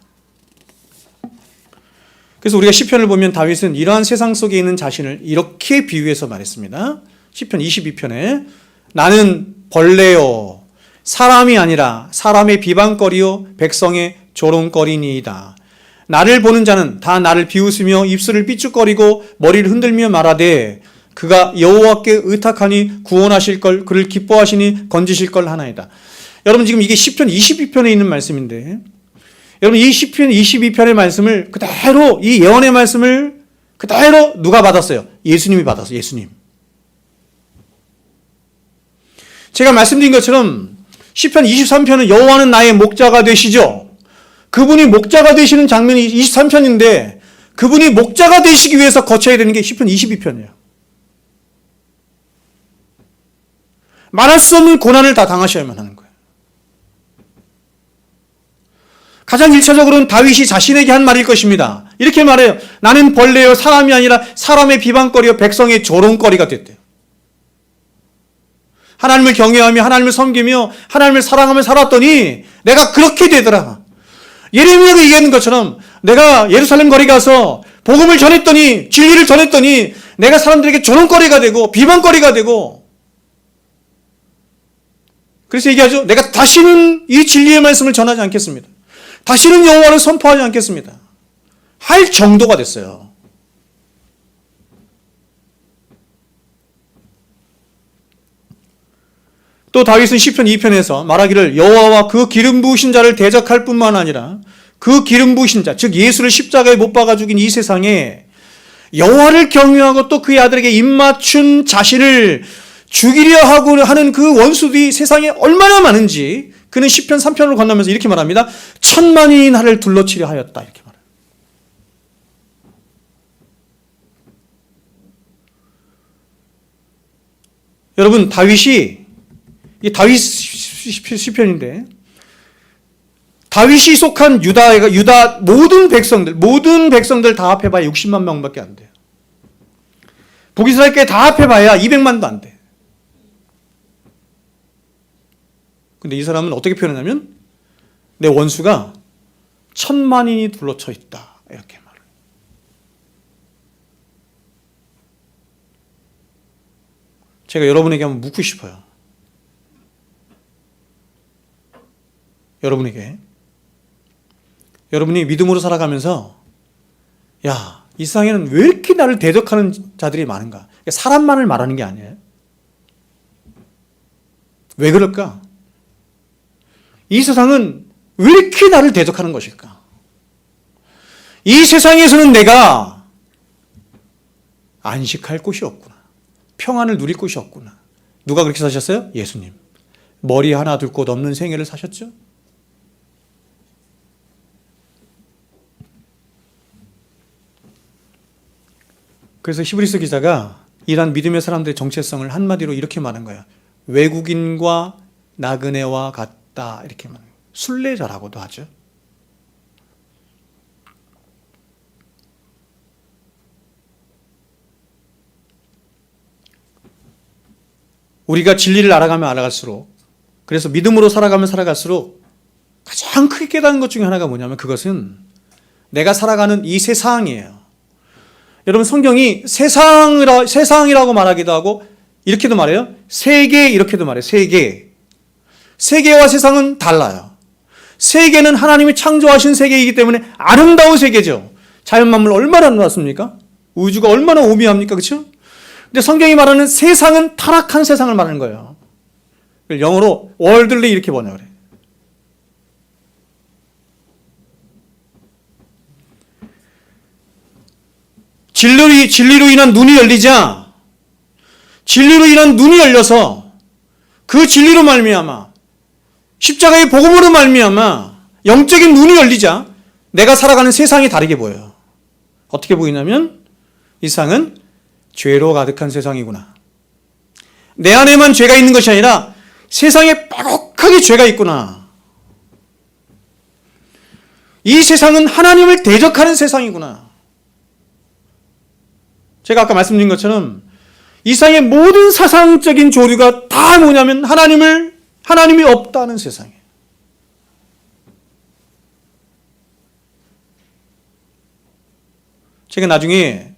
그래서 우리가 시편을 보면 다윗은 이러한 세상 속에 있는 자신을 이렇게 비유해서 말했습니다. 시편 22편에 나는 벌레요 사람이 아니라 사람의 비방거리요 백성의 조롱거리니이다. 나를 보는 자는 다 나를 비웃으며 입술을 삐죽거리고 머리를 흔들며 말하되 그가 여호와께 의탁하니 구원하실 걸 그를 기뻐하시니 건지실 걸 하나이다. 여러분, 지금 이게 시편 22편에 있는 말씀인데, 여러분, 이 시편 22편의 말씀을 그대로, 이 예언의 말씀을 그대로 누가 받았어요? 예수님이 받았어요. 예수님. 제가 말씀드린 것처럼 시편 23편은 여호와는 나의 목자가 되시죠. 그분이 목자가 되시는 장면이 23편인데 그분이 목자가 되시기 위해서 거쳐야 되는 게 시편 22편이에요. 말할 수 없는 고난을 다 당하셔야만 하는 거예요. 가장 1차적으로는 다윗이 자신에게 한 말일 것입니다. 이렇게 말해요. 나는 벌레요 사람이 아니라 사람의 비방거리요 백성의 조롱거리가 됐대요. 하나님을 경외하며 하나님을 섬기며 하나님을 사랑하며 살았더니 내가 그렇게 되더라. 예레미야가 얘기하는 것처럼 내가 예루살렘 거리 가서 복음을 전했더니 진리를 전했더니 내가 사람들에게 조롱거리가 되고 비방거리가 되고, 그래서 얘기하죠. 내가 다시는 이 진리의 말씀을 전하지 않겠습니다. 다시는 여호와를 선포하지 않겠습니다. 할 정도가 됐어요. 또 다윗은 시편 2편에서 말하기를 여호와와 그 기름 부으신 자를 대적할 뿐만 아니라 그 기름 부으신 자, 즉 예수를 십자가에 못 박아 죽인 이 세상에 여호와를 경외하고 또 그의 아들에게 입맞춘 자신을 죽이려 하고 하는 그 원수들이 세상에 얼마나 많은지 그는 시편 3편으로 건너면서 이렇게 말합니다. 천만이 나를 둘러치려 하였다. 이렇게 말해요. 여러분, 이 다윗 시편인데 다윗이 속한 유다 모든 백성들 다 합해봐야 60만 명밖에 안 돼요. 북이스라엘께 다 합해봐야 200만도 안 돼. 근데 이 사람은 어떻게 표현하냐면 내 원수가 1000만인이 둘러쳐 있다. 이렇게 말해요. 제가 여러분에게 한번 묻고 싶어요. 여러분이 믿음으로 살아가면서 이 세상에는 왜 이렇게 나를 대적하는 자들이 많은가? 사람만을 말하는 게 아니에요. 왜 그럴까? 이 세상은 왜 이렇게 나를 대적하는 것일까? 이 세상에서는 내가 안식할 곳이 없구나. 평안을 누릴 곳이 없구나. 누가 그렇게 사셨어요? 예수님. 머리 하나 둘 곳 없는 생애를 사셨죠? 그래서 히브리서 기자가 이러한 믿음의 사람들의 정체성을 한마디로 이렇게 말한 거예요. 외국인과 나그네와 같다. 이렇게 말해요. 순례자라고도 하죠. 우리가 진리를 알아가면 알아갈수록, 그래서 믿음으로 살아가면 살아갈수록 가장 크게 깨닫는 것 중에 하나가 뭐냐면 그것은 내가 살아가는 이 세상이에요. 여러분, 성경이 세상이라고 말하기도 하고 이렇게도 말해요. 세계, 이렇게도 말해요. 세계. 세계와 세상은 달라요. 세계는 하나님이 창조하신 세계이기 때문에 아름다운 세계죠. 자연만물 얼마나 아름답습니까? 우주가 얼마나 오묘합니까? 그렇죠? 근데 성경이 말하는 세상은 타락한 세상을 말하는 거예요. 영어로 월들리 이렇게 번역을 해요. 진리로 인한 눈이 열리자, 진리로 인한 눈이 열려서 그 진리로 말미암아, 십자가의 복음으로 말미암아 영적인 눈이 열리자 내가 살아가는 세상이 다르게 보여요. 어떻게 보이냐면 이 세상은 죄로 가득한 세상이구나. 내 안에만 죄가 있는 것이 아니라 세상에 빼곡하게 죄가 있구나. 이 세상은 하나님을 대적하는 세상이구나. 제가 아까 말씀드린 것처럼 이 세상의 모든 사상적인 조류가 다 뭐냐면 하나님이 없다는 세상이에요. 제가 나중에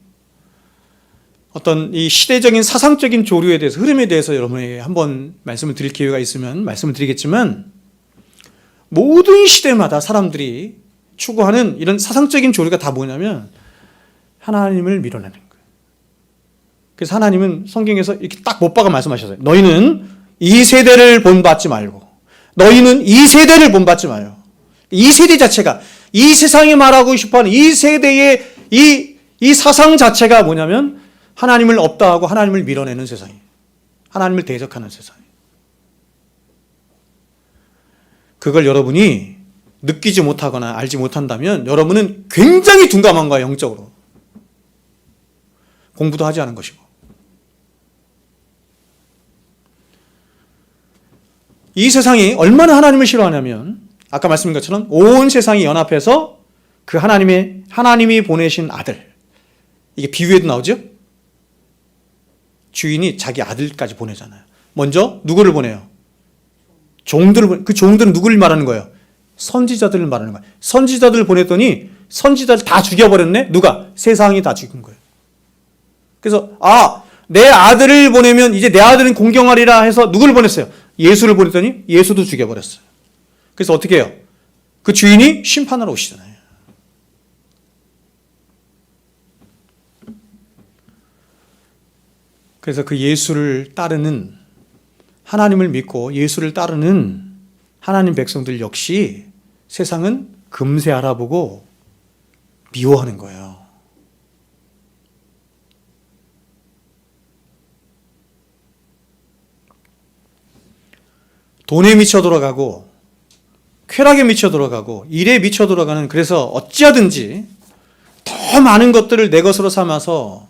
어떤 이 시대적인 사상적인 조류에 대해서, 흐름에 대해서 여러분에게 한번 말씀을 드릴 기회가 있으면 말씀을 드리겠지만, 모든 시대마다 사람들이 추구하는 이런 사상적인 조류가 다 뭐냐면 하나님을 밀어내는 거예요. 그래서 하나님은 성경에서 이렇게 딱 못 박아 말씀하셨어요. 너희는 이 세대를 본받지 말고, 너희는 이 세대를 본받지 마요. 이 세대 자체가, 이 세상이 말하고 싶어하는 이 세대의 이 사상 자체가 뭐냐면 하나님을 없다 하고 하나님을 밀어내는 세상이에요. 하나님을 대적하는 세상이에요. 그걸 여러분이 느끼지 못하거나 알지 못한다면 여러분은 굉장히 둔감한 거야, 영적으로. 공부도 하지 않은 것이고. 이 세상이 얼마나 하나님을 싫어하냐면 아까 말씀드린 것처럼 온 세상이 연합해서 그 하나님이 보내신 아들, 이게 비유에도 나오죠? 주인이 자기 아들까지 보내잖아요. 먼저 누구를 보내요? 그 종들은 누구를 말하는 거예요? 선지자들을 말하는 거예요. 선지자들을 보냈더니 선지자들 다 죽여버렸네? 누가? 세상이 다 죽인 거예요. 그래서 내 아들을 보내면 이제 내 아들은 공경하리라 해서 누구를 보냈어요? 예수를 보냈더니 예수도 죽여버렸어요. 그래서 어떻게 해요? 그 주인이 심판하러 오시잖아요. 그래서 그 예수를 따르는, 하나님을 믿고 예수를 따르는 하나님 백성들 역시 세상은 금세 알아보고 미워하는 거예요. 돈에 미쳐 돌아가고 쾌락에 미쳐 돌아가고 일에 미쳐 돌아가는, 그래서 어찌하든지 더 많은 것들을 내 것으로 삼아서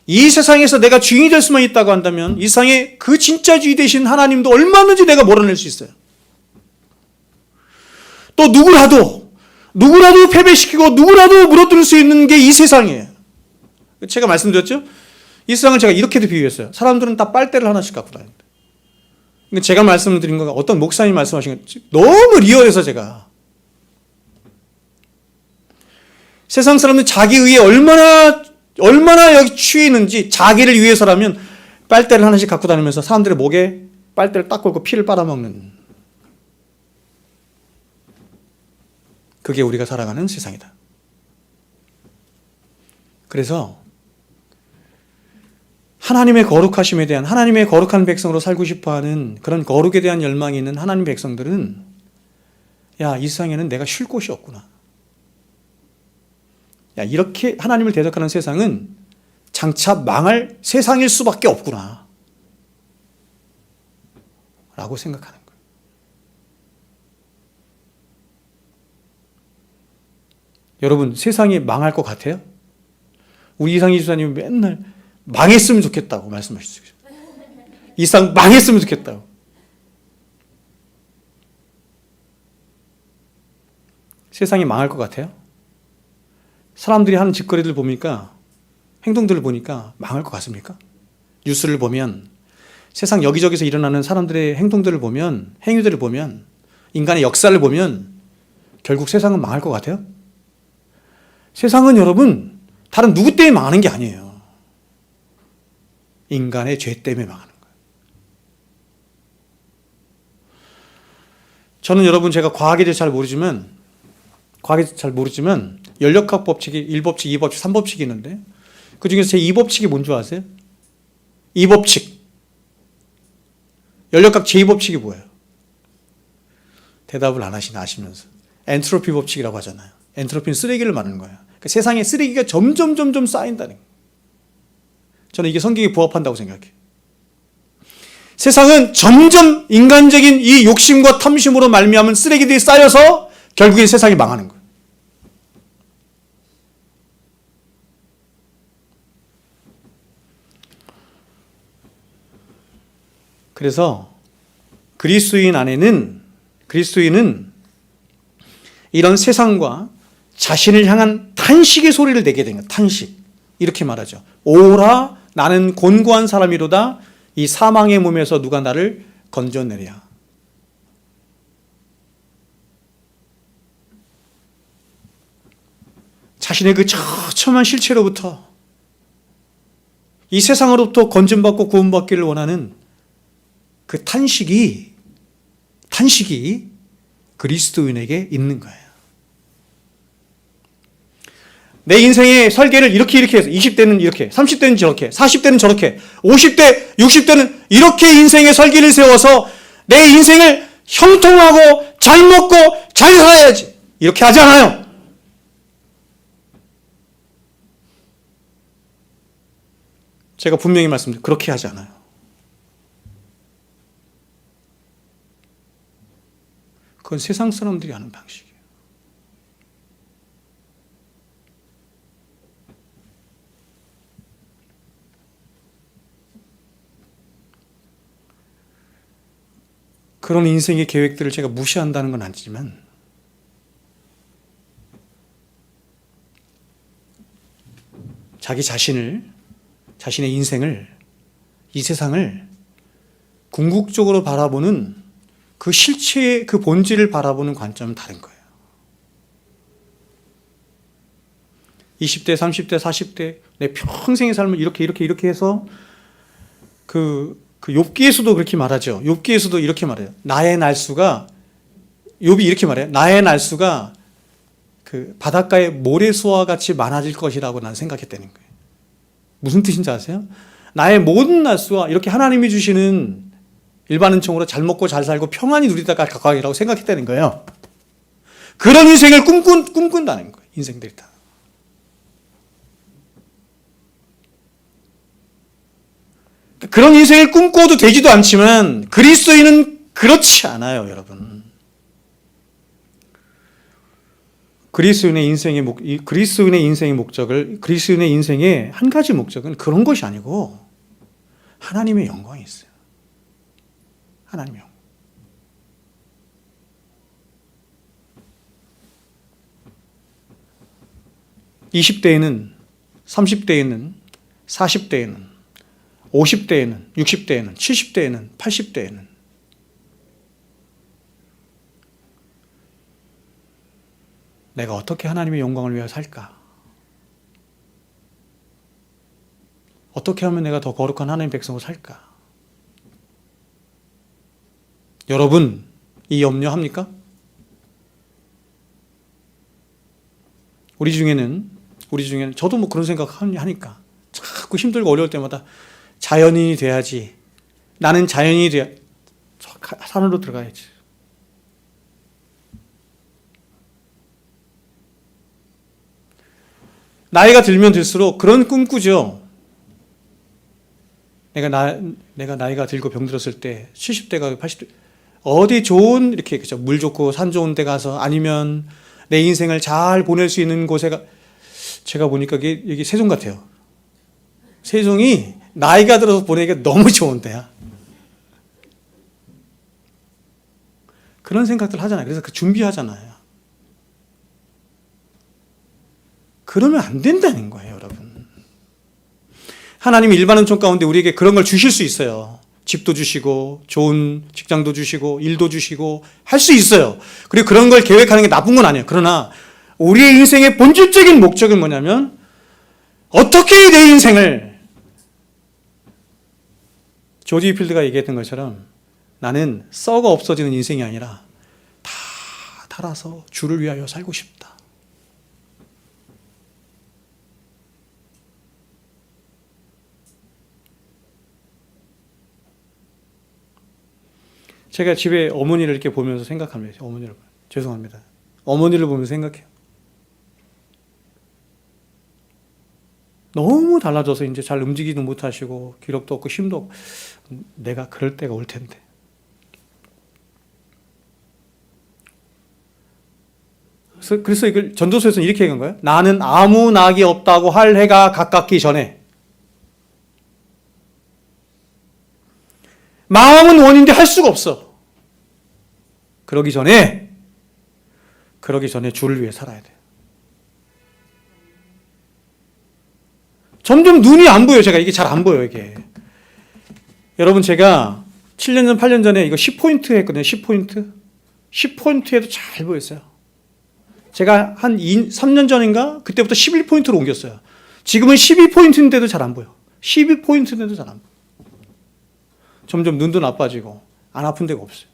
이 세상에서 내가 주인이 될 수만 있다고 한다면 이 세상에 그 진짜 주인 되신 하나님도 얼마든지 내가 몰아낼 수 있어요. 또 누구라도 패배시키고 누구라도 무너뜨릴 수 있는 게 이 세상이에요. 제가 말씀드렸죠? 이 세상을 제가 이렇게도 비유했어요. 사람들은 다 빨대를 하나씩 갖고 다닙니다. 근데 제가 말씀드린 건 어떤 목사님이 말씀하신 건 너무 리얼해서 제가, 세상 사람들은 자기 의에 얼마나 여기 취해 있는지, 자기를 위해서라면 빨대를 하나씩 갖고 다니면서 사람들의 목에 빨대를 딱 걸고 피를 빨아먹는, 그게 우리가 살아가는 세상이다. 그래서 하나님의 거룩하심에 대한, 하나님의 거룩한 백성으로 살고 싶어하는 그런 거룩에 대한 열망이 있는 하나님 백성들은, 이 세상에는 내가 쉴 곳이 없구나. 이렇게 하나님을 대적하는 세상은 장차 망할 세상일 수밖에 없구나 라고 생각하는 거예요. 여러분, 세상이 망할 것 같아요? 우리 이상희 주사님이 맨날 망했으면 좋겠다고 말씀하시죠. 이 세상 망했으면 좋겠다고. 세상이 망할 것 같아요? 사람들이 하는 짓거리들 보니까, 행동들을 보니까 망할 것 같습니까? 뉴스를 보면, 세상 여기저기서 일어나는 사람들의 행동들을 보면, 행위들을 보면, 인간의 역사를 보면 결국 세상은 망할 것 같아요? 세상은 여러분 다른 누구 때문에 망하는 게 아니에요. 인간의 죄 때문에 망하는 거예요. 저는 여러분 제가 과학에 대해서 잘 모르지만 연력학 법칙이 1법칙, 2법칙, 3법칙이 있는데 그 중에서 제 2법칙이 뭔 줄 아세요? 2법칙. 연력학 제2법칙이 뭐예요? 대답을 안 아시면서. 엔트로피 법칙이라고 하잖아요. 엔트로피는 쓰레기를 말하는 거예요. 그러니까 세상에 쓰레기가 점점 쌓인다는 거예요. 저는 이게 성경에 부합한다고 생각해요. 세상은 점점 인간적인 이 욕심과 탐심으로 말미암은 쓰레기들이 쌓여서 결국엔 세상이 망하는 거예요. 그래서 그리스도인은 이런 세상과 자신을 향한 탄식의 소리를 내게 된 거예요. 탄식. 이렇게 말하죠. 오라 나는 곤고한 사람이로다. 이 사망의 몸에서 누가 나를 건져내랴. 자신의 그 처참한 실체로부터 이 세상으로부터 건짐받고 구원받기를 원하는 그 탄식이 그리스도인에게 있는 거예요. 내 인생의 설계를 이렇게 해서 20대는 이렇게, 30대는 저렇게, 40대는 저렇게, 50대, 60대는 이렇게 인생의 설계를 세워서 내 인생을 형통하고 잘 먹고 잘 살아야지. 이렇게 하지 않아요. 제가 분명히 말씀드려요. 그렇게 하지 않아요. 그건 세상 사람들이 하는 방식이에요. 그런 인생의 계획들을 제가 무시한다는 건 아니지만 자신의 인생을, 이 세상을 궁극적으로 바라보는 그 실체의 그 본질을 바라보는 관점은 다른 거예요. 20대, 30대, 40대 내 평생의 삶을 이렇게 해서 욥기에서도 그렇게 말하죠. 욥기에서도 이렇게 말해요. 나의 날수가 욥이 이렇게 말해요. 나의 날수가 그 바닷가의 모래수와 같이 많아질 것이라고 나는 생각했다는 거예요. 무슨 뜻인지 아세요? 나의 모든 날수가 이렇게 하나님이 주시는 일반은총으로 잘 먹고 잘 살고 평안히 누리다가 가까이라고 생각했다는 거예요. 그런 인생을 꿈꾼다는 거예요. 인생들이 다. 그런 인생을 꿈꿔도 되지도 않지만 그리스도인은 그렇지 않아요, 여러분. 그리스도인의 인생의 한 가지 목적은 그런 것이 아니고 하나님의 영광이 있어요. 하나님의 영광. (20대에는) (30대에는) (40대에는) (50대에는) (60대에는) (70대에는) (80대에는) 내가 어떻게 하나님의 영광을 위하여 살까? 어떻게 하면 내가 더 거룩한 하나님의 백성으로 살까? 여러분, 이 염려합니까? 우리 중에는 저도 뭐 그런 생각 하니까 자꾸 힘들고 어려울 때마다 자연인이 돼야지. 나는 자연인이 돼야 산으로 들어가야지. 나이가 들면 들수록 그런 꿈 꾸죠. 내가 나이가 들고 병들었을 때 70대가 80대 어디 좋은 이렇게 그죠 물 좋고 산 좋은 데 가서 아니면 내 인생을 잘 보낼 수 있는 곳에 제가 보니까 이게 세종 같아요. 세종이 나이가 들어서 보내기가 너무 좋은 데야. 그런 생각들 하잖아요. 그래서 그 준비하잖아요. 그러면 안 된다는 거예요, 여러분. 하나님이 일반 은총 가운데 우리에게 그런 걸 주실 수 있어요. 집도 주시고 좋은 직장도 주시고 일도 주시고 할 수 있어요. 그리고 그런 걸 계획하는 게 나쁜 건 아니에요. 그러나 우리의 인생의 본질적인 목적은 뭐냐면 어떻게 내 인생을 조지 필드가 얘기했던 것처럼 나는 썩어 없어지는 인생이 아니라 살아서 주를 위하여 살고 싶다. 제가 집에 어머니를 이렇게 보면서 생각합니다. 죄송합니다. 어머니를 보면서 생각해요. 너무 달라져서 이제 잘 움직이지도 못하시고 기력도 없고 힘도 없고 내가 그럴 때가 올 텐데. 그래서 이걸 전도서에서는 이렇게 얘기한 거예요. 나는 아무 낙이 없다고 할 해가 가깝기 전에. 마음은 원인데 할 수가 없어. 그러기 전에 주를 위해 살아야 돼요. 점점 눈이 안 보여요. 제가 이게 잘 안 보여요. 이게. 여러분 제가 7년 전, 8년 전에 이거 10포인트 했거든요. 10포인트. 10포인트에도 잘 보였어요. 제가 한 3년 전인가? 그때부터 11포인트로 옮겼어요. 지금은 12포인트인데도 잘 안 보여. 12포인트인데도 잘 안 보여. 점점 눈도 나빠지고 안 아픈 데가 없어요.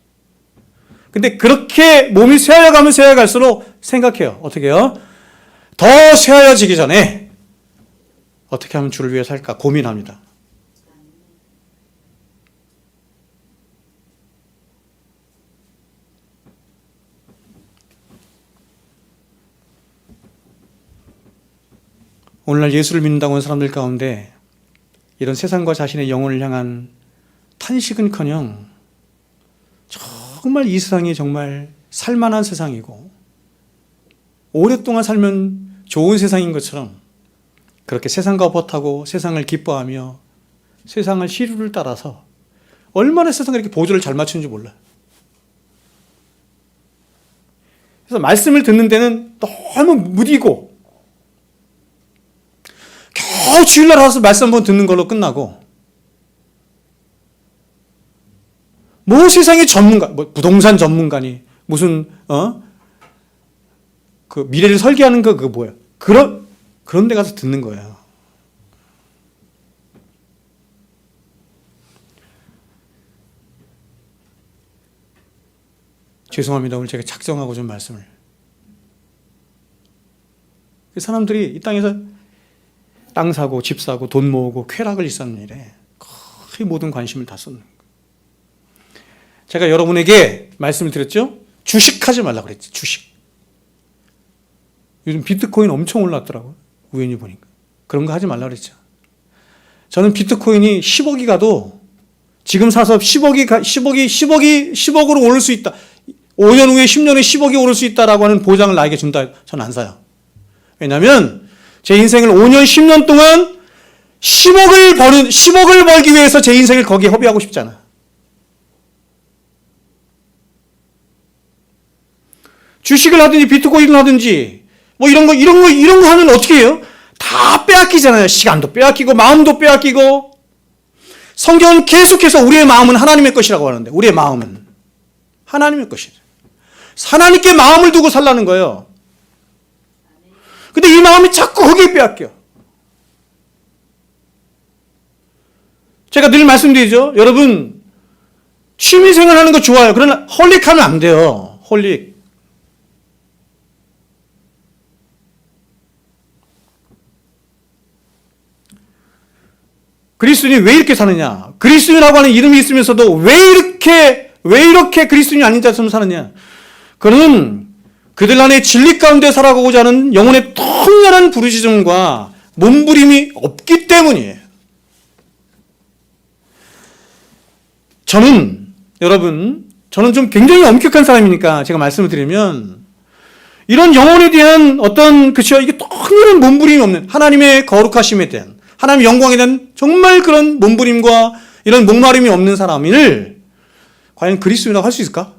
근데 그렇게 몸이 쇠하여가면 쇠하여갈수록 생각해요. 어떻게 해요? 더 쇠하여지기 전에 어떻게 하면 주를 위해 살까 고민합니다. 오늘날 예수를 믿는다고 하는 사람들 가운데 이런 세상과 자신의 영혼을 향한 탄식은커녕 정말 이 세상이 정말 살만한 세상이고 오랫동안 살면 좋은 세상인 것처럼 그렇게 세상과 버타고 세상을 기뻐하며 세상을 시류를 따라서 얼마나 세상을 이렇게 보조를 잘 맞추는지 몰라요. 그래서 말씀을 듣는 데는 너무 무디고 겨우 주일날 와서 말씀 한번 듣는 걸로 끝나고 뭐 세상의 전문가, 뭐 부동산 전문가니 무슨 그 미래를 설계하는 거 그거 뭐야? 그런 데 가서 듣는 거예요. 죄송합니다. 오늘 제가 작정하고 좀 말씀을. 사람들이 이 땅에서 땅 사고 집 사고 돈 모으고 쾌락을 일삼는 일에 거의 모든 관심을 다 쏟는 거예요. 제가 여러분에게 말씀을 드렸죠? 주식하지 말라고 그랬지. 주식. 요즘 비트코인 엄청 올랐더라고요. 우연히 보니까. 그런 거 하지 말라고 그랬죠. 저는 비트코인이 10억이 가도 지금 사서 10억으로 오를 수 있다. 5년 후에 10년 후에 10억이 오를 수 있다라고 하는 보장을 나에게 준다. 저는 안 사요. 왜냐하면 제 인생을 5년, 10년 동안 10억을 벌기 위해서 제 인생을 거기에 허비하고 싶지 않아요. 주식을 하든지 비트코인을 하든지 뭐 이런 거 하면 어떻게 해요? 다 빼앗기잖아요. 시간도 빼앗기고 마음도 빼앗기고. 성경은 계속해서 우리의 마음은 하나님의 것이라고 하는데 우리의 마음은 하나님의 것이죠. 하나님께 마음을 두고 살라는 거예요. 근데 이 마음이 자꾸 거기에 빼앗겨. 제가 늘 말씀드리죠. 여러분 취미생활 하는 거 좋아요. 그러나 홀릭하면 안 돼요. 홀릭. 그리스도인이 왜 이렇게 사느냐? 그리스도인이라고 하는 이름이 있으면서도 왜 이렇게 그리스도인이 아닌 자처럼 사느냐? 그는 그들 안에 진리 가운데 살아가고자 하는 영혼의 통렬한 부르짖음과 몸부림이 없기 때문이에요. 저는 좀 굉장히 엄격한 사람이니까 제가 말씀을 드리면 이런 영혼에 대한 이게 통렬한 몸부림이 없는 하나님의 거룩하심에 대한 하나님의 영광에 대한 정말 그런 몸부림과 이런 목마름이 없는 사람을 과연 그리스도인이라고 할 수 있을까?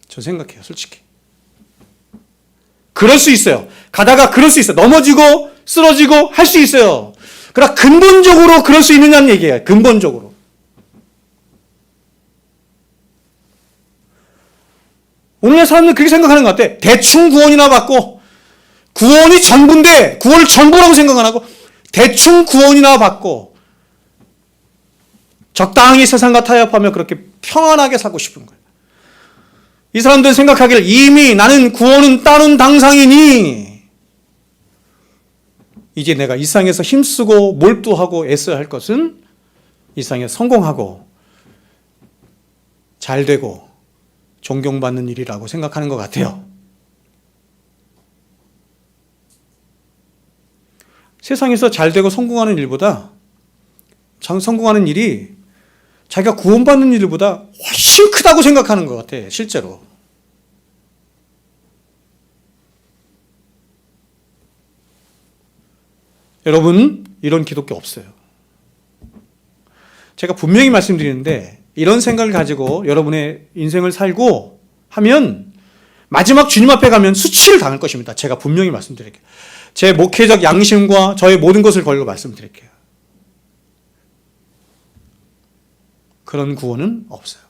저 생각해요, 솔직히. 그럴 수 있어요. 가다가 그럴 수 있어요. 넘어지고 쓰러지고 할 수 있어요. 그러나 근본적으로 그럴 수 있느냐는 얘기예요. 근본적으로. 오늘날 사람들은 그렇게 생각하는 것 같아. 대충 구원이나 받고 구원이 전부인데 구원을 전부라고 생각 안 하고 대충 구원이나 받고 적당히 세상과 타협하며 그렇게 평안하게 살고 싶은 거예요. 이 사람들은 생각하기를 이미 나는 구원은 따른 당상이니 이제 내가 이 세상에서 힘쓰고 몰두하고 애써야 할 것은 이 세상에 성공하고 잘 되고 존경받는 일이라고 생각하는 것 같아요. 세상에서 잘 되고 성공하는 일보다 성공하는 일이 자기가 구원받는 일보다 훨씬 크다고 생각하는 것 같아, 실제로. 여러분, 이런 기독교 없어요. 제가 분명히 말씀드리는데 이런 생각을 가지고 여러분의 인생을 살고 하면 마지막 주님 앞에 가면 수치를 당할 것입니다. 제가 분명히 말씀드릴게요. 제 목회적 양심과 저의 모든 것을 걸고 말씀드릴게요. 그런 구원은 없어요.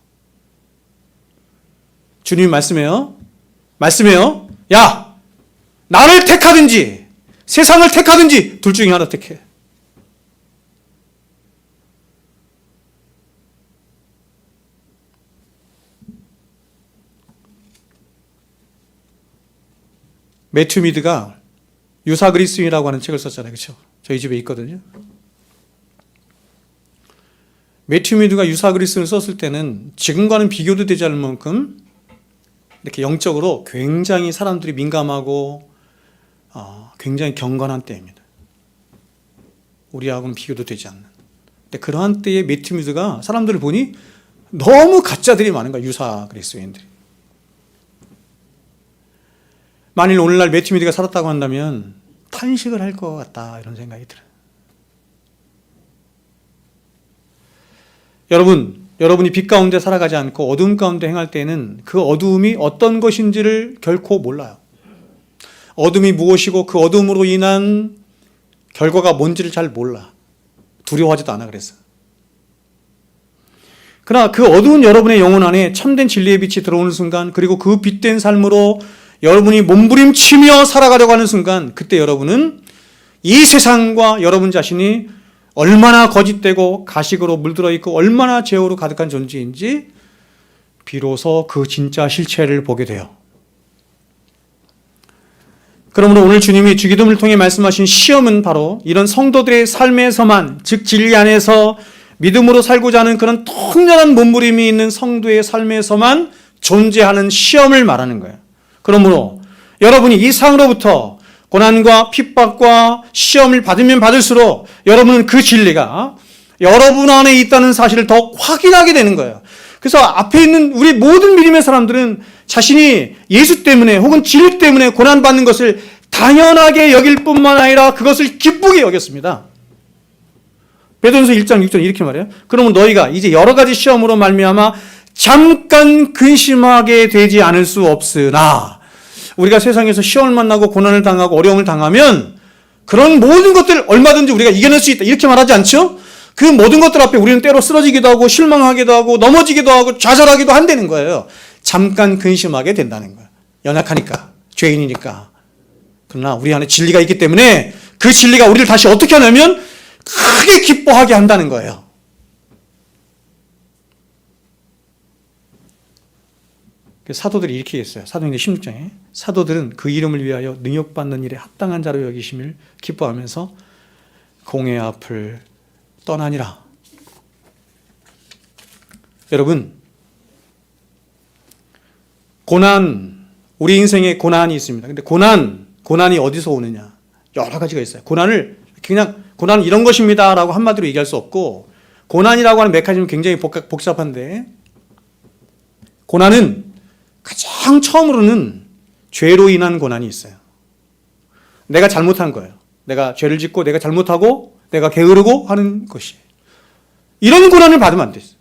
주님이 말씀해요. 야, 나를 택하든지 세상을 택하든지 둘 중에 하나 택해. 매튜 미드가 유사 그리스인이라고 하는 책을 썼잖아요. 그렇죠? 저희 집에 있거든요. 매튜 미드가 유사 그리스인을 썼을 때는 지금과는 비교도 되지 않을 만큼 이렇게 영적으로 굉장히 사람들이 민감하고 굉장히 경건한 때입니다. 우리하고는 비교도 되지 않는. 근데 그러한 때에 매튜 미드가 사람들을 보니 너무 가짜들이 많은 거야. 유사 그리스인들이. 만일 오늘날 매튜 미드가 살았다고 한다면 탄식을 할 것 같다, 이런 생각이 들어요. 여러분이 빛 가운데 살아가지 않고 어두움 가운데 행할 때에는 그 어두움이 어떤 것인지를 결코 몰라요. 어둠이 무엇이고 그 어둠으로 인한 결과가 뭔지를 잘 몰라. 두려워하지도 않아, 그래서. 그러나 그 어두운 여러분의 영혼 안에 참된 진리의 빛이 들어오는 순간, 그리고 그 빛된 삶으로 여러분이 몸부림치며 살아가려고 하는 순간, 그때 여러분은 이 세상과 여러분 자신이 얼마나 거짓되고 가식으로 물들어 있고 얼마나 죄오로 가득한 존재인지 비로소 그 진짜 실체를 보게 돼요. 그러므로 오늘 주님이 주기도문을 통해 말씀하신 시험은 바로 이런 성도들의 삶에서만, 즉 진리 안에서 믿음으로 살고자 하는 그런 통렬한 몸부림이 있는 성도의 삶에서만 존재하는 시험을 말하는 거예요. 그러므로 여러분이 이 세상으로부터 고난과 핍박과 시험을 받으면 받을수록 여러분은 그 진리가 여러분 안에 있다는 사실을 더 확인하게 되는 거예요. 그래서 앞에 있는 우리 모든 믿음의 사람들은 자신이 예수 때문에 혹은 진리 때문에 고난받는 것을 당연하게 여길 뿐만 아니라 그것을 기쁘게 여겼습니다. 베드로전서 1장 6절 이렇게 말해요. 그러면 너희가 이제 여러 가지 시험으로 말미암아 잠깐 근심하게 되지 않을 수 없으나, 우리가 세상에서 시험을 만나고 고난을 당하고 어려움을 당하면 그런 모든 것들을 얼마든지 우리가 이겨낼 수 있다, 이렇게 말하지 않죠? 그 모든 것들 앞에 우리는 때로 쓰러지기도 하고 실망하기도 하고 넘어지기도 하고 좌절하기도 한다는 거예요. 잠깐 근심하게 된다는 거예요. 연약하니까, 죄인이니까. 그러나 우리 안에 진리가 있기 때문에 그 진리가 우리를 다시 어떻게 하냐면 크게 기뻐하게 한다는 거예요. 사도들이 이렇게 했어요. 사도행전 16장에 사도들은 그 이름을 위하여 능욕받는 일에 합당한 자로 여기심을 기뻐하면서 공회 앞을 떠나니라. 여러분, 고난, 우리 인생에 고난이 있습니다. 근데 고난이 어디서 오느냐? 여러 가지가 있어요. 고난을 그냥 고난은 이런 것입니다 라고 한마디로 얘기할 수 없고, 고난이라고 하는 메커니즘은 굉장히 복잡한데, 고난은 가장 처음으로는 죄로 인한 고난이 있어요. 내가 잘못한 거예요. 내가 죄를 짓고 내가 잘못하고 내가 게으르고 하는 것이. 이런 고난을 받으면 안 됐어요.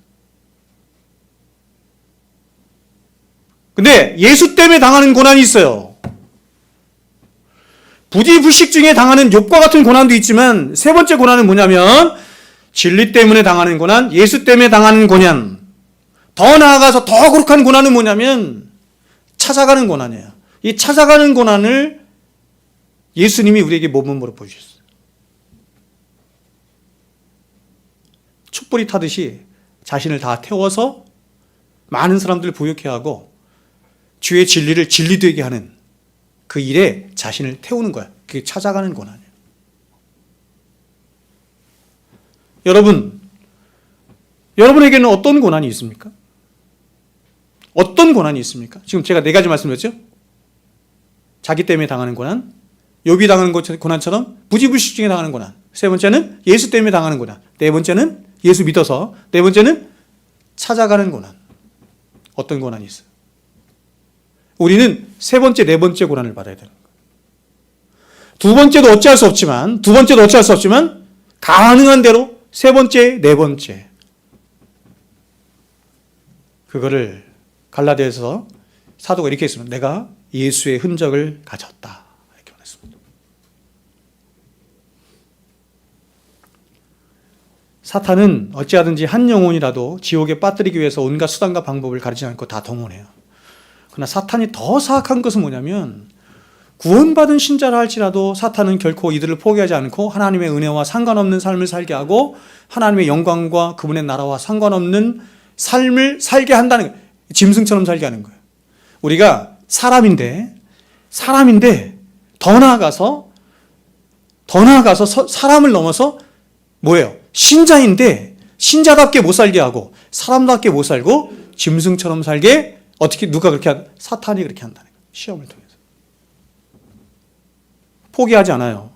근데 예수 때문에 당하는 고난이 있어요. 부지불식 중에 당하는 욥과 같은 고난도 있지만 세 번째 고난은 뭐냐면 진리 때문에 당하는 고난, 예수 때문에 당하는 고난. 더 나아가서 더 거룩한 고난은 뭐냐면 찾아가는 고난이에요. 이 찾아가는 고난을 예수님이 우리에게 모범으로 보여주셨어요. 촛불이 타듯이 자신을 다 태워서 많은 사람들을 부욕해 하고 주의 진리를 진리되게 하는 그 일에 자신을 태우는 거야. 그게 찾아가는 고난이에요. 여러분에게는 어떤 고난이 있습니까? 어떤 고난이 있습니까? 지금 제가 4가지 말씀드렸죠? 자기 때문에 당하는 고난, 욥이 당하는 고난처럼 부지불식중에 당하는 고난, 3번째는 예수 때문에 당하는 고난, 4번째는 예수 믿어서, 4번째는 찾아가는 고난. 어떤 고난이 있어요? 우리는 3번째, 4번째 고난을 받아야 되는 거예요. 2번째도 어찌할 수 없지만 가능한 대로 3번째, 4번째 그거를 갈라디아서 사도가 이렇게 했습니다. 내가 예수의 흔적을 가졌다. 이렇게 말했습니다. 사탄은 어찌하든지 한 영혼이라도 지옥에 빠뜨리기 위해서 온갖 수단과 방법을 가리지 않고 다 동원해요. 그러나 사탄이 더 사악한 것은 뭐냐면 구원받은 신자라 할지라도 사탄은 결코 이들을 포기하지 않고 하나님의 은혜와 상관없는 삶을 살게 하고 하나님의 영광과 그분의 나라와 상관없는 삶을 살게 한다는 거예요. 짐승처럼 살게 하는 거예요. 우리가 사람인데 더 나아가서 사람을 넘어서 뭐예요? 신자인데 신자답게 못 살게 하고 사람답게 못 살고 짐승처럼 살게 어떻게 누가 그렇게 사탄이 그렇게 한다는 거예요. 시험을 통해서. 포기하지 않아요.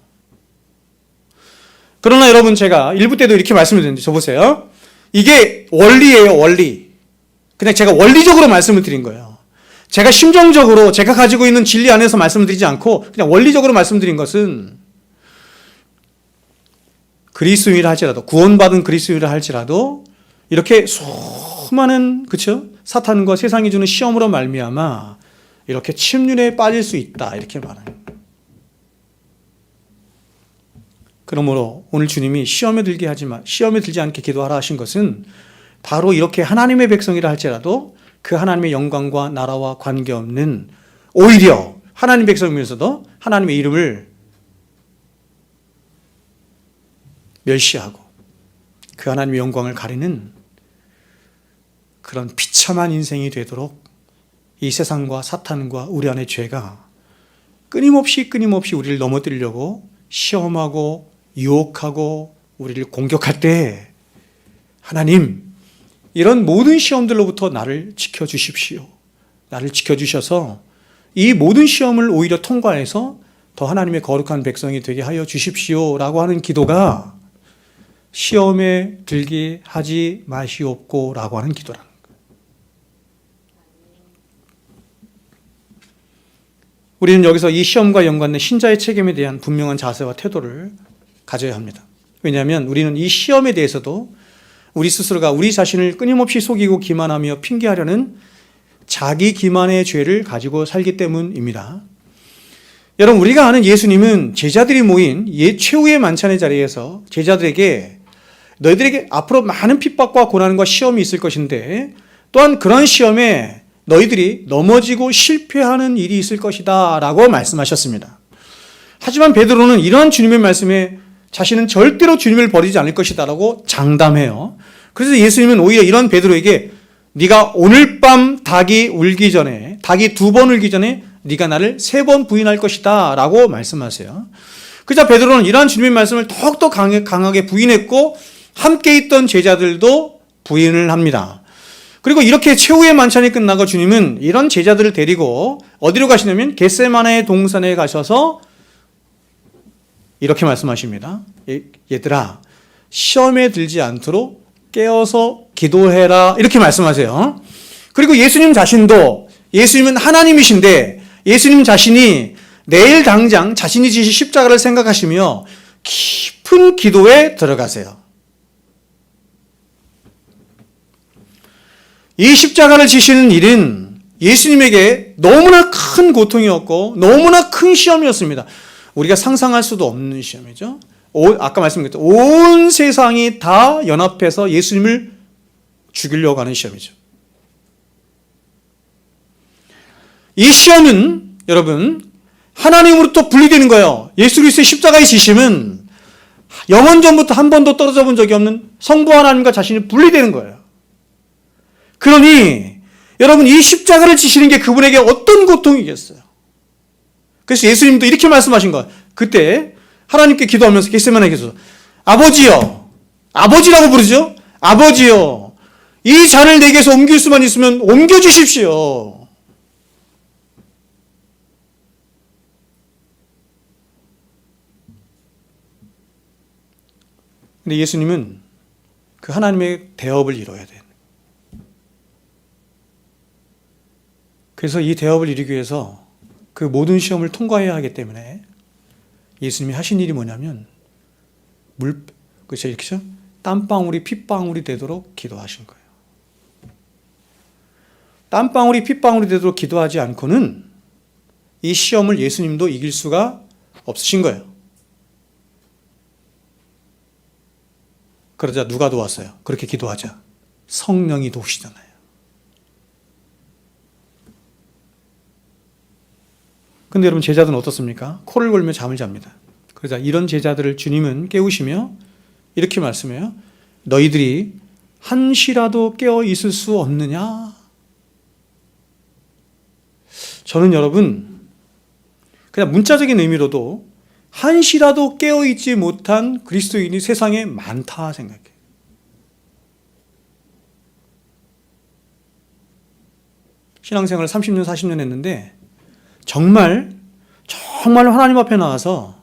그러나 여러분 제가 1부 때도 이렇게 말씀을 드렸는데 저 보세요. 이게 원리예요, 원리. 그냥 제가 원리적으로 말씀을 드린 거예요. 제가 심정적으로 제가 가지고 있는 진리 안에서 말씀을 드리지 않고 그냥 원리적으로 말씀드린 것은 그리스도인이라 할지라도 구원받은 그리스도인이라 할지라도 이렇게 수많은 그렇죠? 사탄과 세상이 주는 시험으로 말미암아 이렇게 침륜에 빠질 수 있다 이렇게 말하는 거예요. 그러므로 오늘 주님이 시험에 들지 않게 기도하라 하신 것은 바로 이렇게 하나님의 백성이라 할지라도 그 하나님의 영광과 나라와 관계없는 오히려 하나님 백성이면서도 하나님의 이름을 멸시하고 그 하나님의 영광을 가리는 그런 비참한 인생이 되도록 이 세상과 사탄과 우리 안의 죄가 끊임없이 우리를 넘어뜨리려고 시험하고 유혹하고 우리를 공격할 때 하나님 이런 모든 시험들로부터 나를 지켜주십시오. 나를 지켜주셔서 이 모든 시험을 오히려 통과해서 더 하나님의 거룩한 백성이 되게 하여 주십시오 라고 하는 기도가 시험에 들게 하지 마시옵고 라고 하는 기도라는 거예요. 우리는 여기서 이 시험과 연관된 신자의 책임에 대한 분명한 자세와 태도를 가져야 합니다. 왜냐하면 우리는 이 시험에 대해서도 우리 스스로가 우리 자신을 끊임없이 속이고 기만하며 핑계하려는 자기 기만의 죄를 가지고 살기 때문입니다. 여러분 우리가 아는 예수님은 제자들이 모인 최후의 만찬의 자리에서 제자들에게 너희들에게 앞으로 많은 핍박과 고난과 시험이 있을 것인데 또한 그런 시험에 너희들이 넘어지고 실패하는 일이 있을 것이다 라고 말씀하셨습니다. 하지만 베드로는 이러한 주님의 말씀에 자신은 절대로 주님을 버리지 않을 것이다 라고 장담해요. 그래서 예수님은 오히려 이런 베드로에게 네가 오늘 밤 닭이 2번 울기 전에 네가 나를 3번 부인할 것이다 라고 말씀하세요. 그자 베드로는 이러한 주님의 말씀을 더욱더 강하게 부인했고 함께 있던 제자들도 부인을 합니다. 그리고 이렇게 최후의 만찬이 끝나고 주님은 이런 제자들을 데리고 어디로 가시냐면 겟세마네 동산에 가셔서 이렇게 말씀하십니다. 얘들아 시험에 들지 않도록 깨어서 기도해라 이렇게 말씀하세요. 그리고 예수님 자신도 예수님은 하나님이신데 예수님 자신이 내일 당장 자신이 지신 십자가를 생각하시며 깊은 기도에 들어가세요. 이 십자가를 지시는 일은 예수님에게 너무나 큰 고통이었고 너무나 큰 시험이었습니다. 우리가 상상할 수도 없는 시험이죠. 아까 말씀드렸던 온 세상이 다 연합해서 예수님을 죽이려고 하는 시험이죠. 이 시험은 여러분 하나님으로부터 분리되는 거예요. 예수 그리스도의 십자가의 지심은 영원전부터 한 번도 떨어져 본 적이 없는 성부 하나님과 자신이 분리되는 거예요. 그러니 여러분, 이 십자가를 지시는 게 그분에게 어떤 고통이겠어요? 그래서 예수님도 이렇게 말씀하신 거예요. 그때 하나님께 기도하면서 겟세마네에서 아버지요, 아버지라고 부르죠. 아버지요, 이 잔을 내게서 옮길 수만 있으면 옮겨주십시오. 근데 예수님은 그 하나님의 대업을 이뤄야 돼요. 그래서 이 대업을 이루기 위해서 그 모든 시험을 통과해야 하기 때문에 예수님이 하신 일이 뭐냐면 그렇죠, 이렇게죠? 땀방울이 핏방울이 되도록 기도하신 거예요. 땀방울이 핏방울이 되도록 기도하지 않고는 이 시험을 예수님도 이길 수가 없으신 거예요. 그러자 누가 도왔어요? 그렇게 기도하자 성령이 도우시잖아요. 근데 여러분, 제자들은 어떻습니까? 코를 골며 잠을 잡니다. 그러자 이런 제자들을 주님은 깨우시며 이렇게 말씀해요. 너희들이 한시라도 깨어 있을 수 없느냐? 저는 여러분, 그냥 문자적인 의미로도 한시라도 깨어 있지 못한 그리스도인이 세상에 많다 생각해요. 신앙생활을 30년, 40년 했는데 정말 하나님 앞에 나와서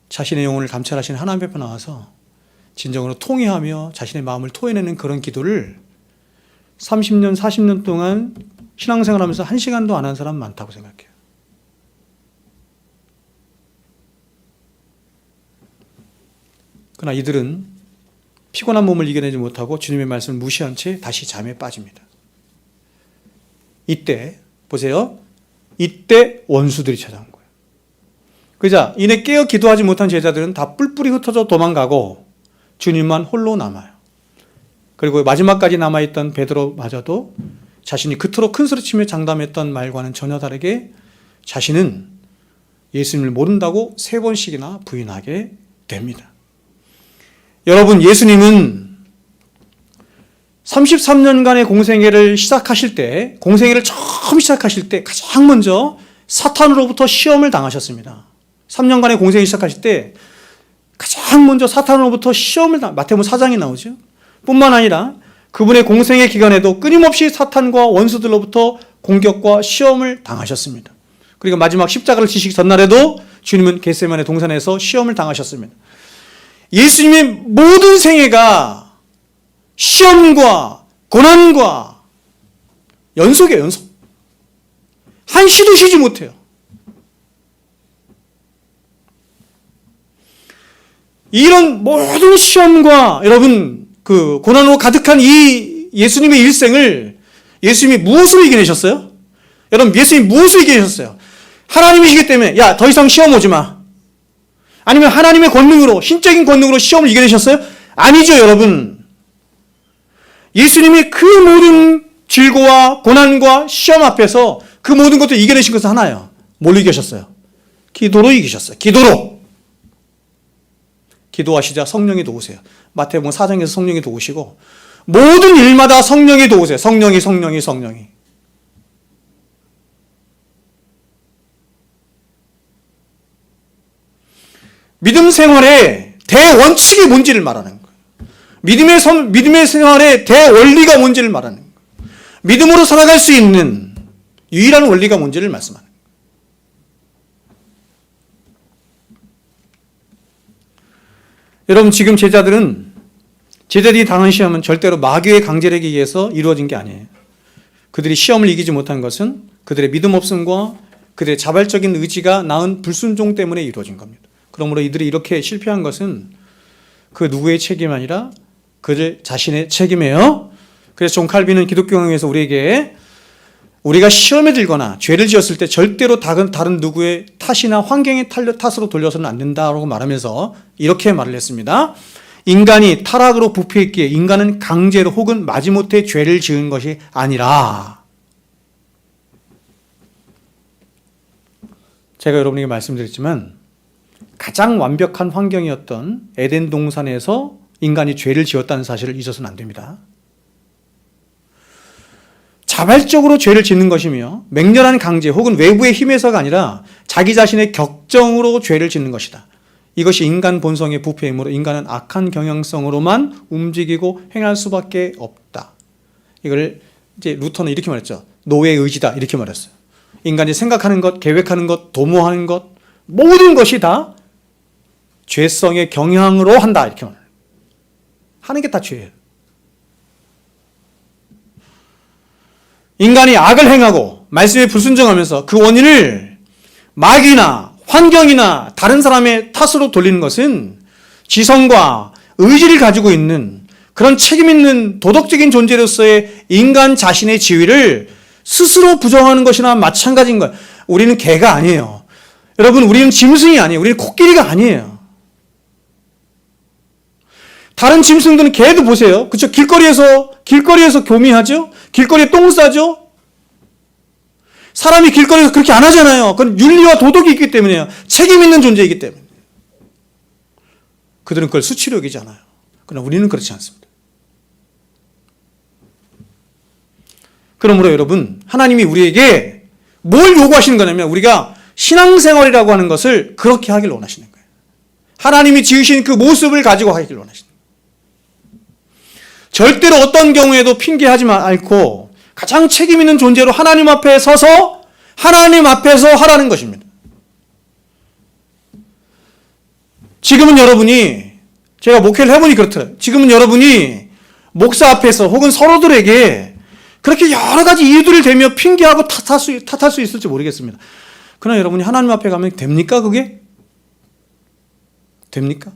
자신의 영혼을 감찰하시는 하나님 앞에 나와서 진정으로 통회하며 자신의 마음을 토해내는 그런 기도를 30년, 40년 동안 신앙생활하면서 1시간도 안 한 사람 많다고 생각해요. 그러나 이들은 피곤한 몸을 이겨내지 못하고 주님의 말씀을 무시한 채 다시 잠에 빠집니다. 이때 보세요. 이때 원수들이 찾아온 거예요. 그러자 이내 깨어 기도하지 못한 제자들은 다 뿔뿔이 흩어져 도망가고 주님만 홀로 남아요. 그리고 마지막까지 남아있던 베드로마저도 자신이 그토록 큰 소리치며 장담했던 말과는 전혀 다르게 자신은 예수님을 모른다고 3번씩이나 부인하게 됩니다. 여러분, 예수님은 33년간의 공생애를 시작하실 때, 공생애를 처음 시작하실 때 가장 먼저 사탄으로부터 시험을 당하셨습니다. 3년간의 공생애 시작하실 때 가장 먼저 사탄으로부터 시험을 마태복음 4장에 나오죠. 뿐만 아니라 그분의 공생애 기간에도 끊임없이 사탄과 원수들로부터 공격과 시험을 당하셨습니다. 그리고 마지막 십자가를 지시기 전날에도 주님은 겟세마네 동산에서 시험을 당하셨습니다. 예수님의 모든 생애가 시험과 고난과 연속이에요, 연속. 한시도 쉬지 못해요. 이런 모든 시험과 여러분, 그 고난으로 가득한 이 예수님의 일생을 예수님이 무엇으로 이겨내셨어요? 여러분, 예수님이 무엇으로 이겨내셨어요? 하나님이시기 때문에 야, 더 이상 시험 오지 마. 아니면 하나님의 권능으로, 신적인 권능으로 시험을 이겨내셨어요? 아니죠, 여러분. 예수님이 그 모든 질고와 고난과 시험 앞에서 그 모든 것을 이겨내신 것은 하나예요. 뭘로 이기셨어요? 기도로 이기셨어요. 기도로. 기도하시자 성령이 도우세요. 마태복음 4장에서 성령이 도우시고 모든 일마다 성령이 도우세요. 성령이. 믿음 생활의 대원칙이 뭔지를 말하는 거예요. 믿음의 생활의 대원리가 뭔지를 말하는 거예요. 믿음으로 살아갈 수 있는 유일한 원리가 뭔지를 말씀하는 거예요. 여러분, 지금 제자들이 당한 시험은 절대로 마귀의 강제력에 의해서 이루어진 게 아니에요. 그들이 시험을 이기지 못한 것은 그들의 믿음 없음과 그들의 자발적인 의지가 낳은 불순종 때문에 이루어진 겁니다. 그러므로 이들이 이렇게 실패한 것은 그 누구의 책임이 아니라 그들 자신의 책임이에요. 그래서 존 칼빈은 기독교에서 우리가 시험에 들거나 죄를 지었을 때 절대로 다른 누구의 탓이나 환경의 탓으로 돌려서는 안 된다고 말하면서 이렇게 말을 했습니다. 인간이 타락으로 부패했기에 인간은 강제로 혹은 마지못해 죄를 지은 것이 아니라, 제가 여러분에게 말씀드렸지만 가장 완벽한 환경이었던 에덴 동산에서 인간이 죄를 지었다는 사실을 잊어서는 안 됩니다. 자발적으로 죄를 짓는 것이며 맹렬한 강제 혹은 외부의 힘에서가 아니라 자기 자신의 격정으로 죄를 짓는 것이다. 이것이 인간 본성의 부패이므로 인간은 악한 경향성으로만 움직이고 행할 수밖에 없다. 이걸 이제 루터는 이렇게 말했죠. 노예의 의지다 이렇게 말했어요. 인간이 생각하는 것, 계획하는 것, 도모하는 것 모든 것이 다 죄성의 경향으로 한다 이렇게 말해요. 하는 게 다 죄예요. 인간이 악을 행하고 말씀에 불순종하면서 그 원인을 마귀나 환경이나 다른 사람의 탓으로 돌리는 것은 지성과 의지를 가지고 있는 그런 책임 있는 도덕적인 존재로서의 인간 자신의 지위를 스스로 부정하는 것이나 마찬가지인 거예요. 우리는 개가 아니에요. 여러분, 우리는 짐승이 아니에요. 우리는 코끼리가 아니에요. 다른 짐승들은 개도 보세요. 그렇죠? 길거리에서 교미하죠? 길거리에 똥을 싸죠? 사람이 길거리에서 그렇게 안 하잖아요. 그건 윤리와 도덕이 있기 때문이에요. 책임 있는 존재이기 때문에. 그들은 그걸 수치로 여기잖아요. 그러나 우리는 그렇지 않습니다. 그러므로 여러분, 하나님이 우리에게 뭘 요구하시는 거냐면 우리가 신앙생활이라고 하는 것을 그렇게 하길 원하시는 거예요. 하나님이 지으신 그 모습을 가지고 하길 원하시는 거예요. 절대로 어떤 경우에도 핑계하지 않고 가장 책임 있는 존재로 하나님 앞에 서서 하나님 앞에서 하라는 것입니다. 지금은 여러분이, 제가 목회를 해보니 그렇더라고요. 지금은 여러분이 목사 앞에서 혹은 서로들에게 그렇게 여러 가지 이유들을 대며 핑계하고 탓할 수 있을지 모르겠습니다. 그러나 여러분이 하나님 앞에 가면 됩니까 그게? 됩니까?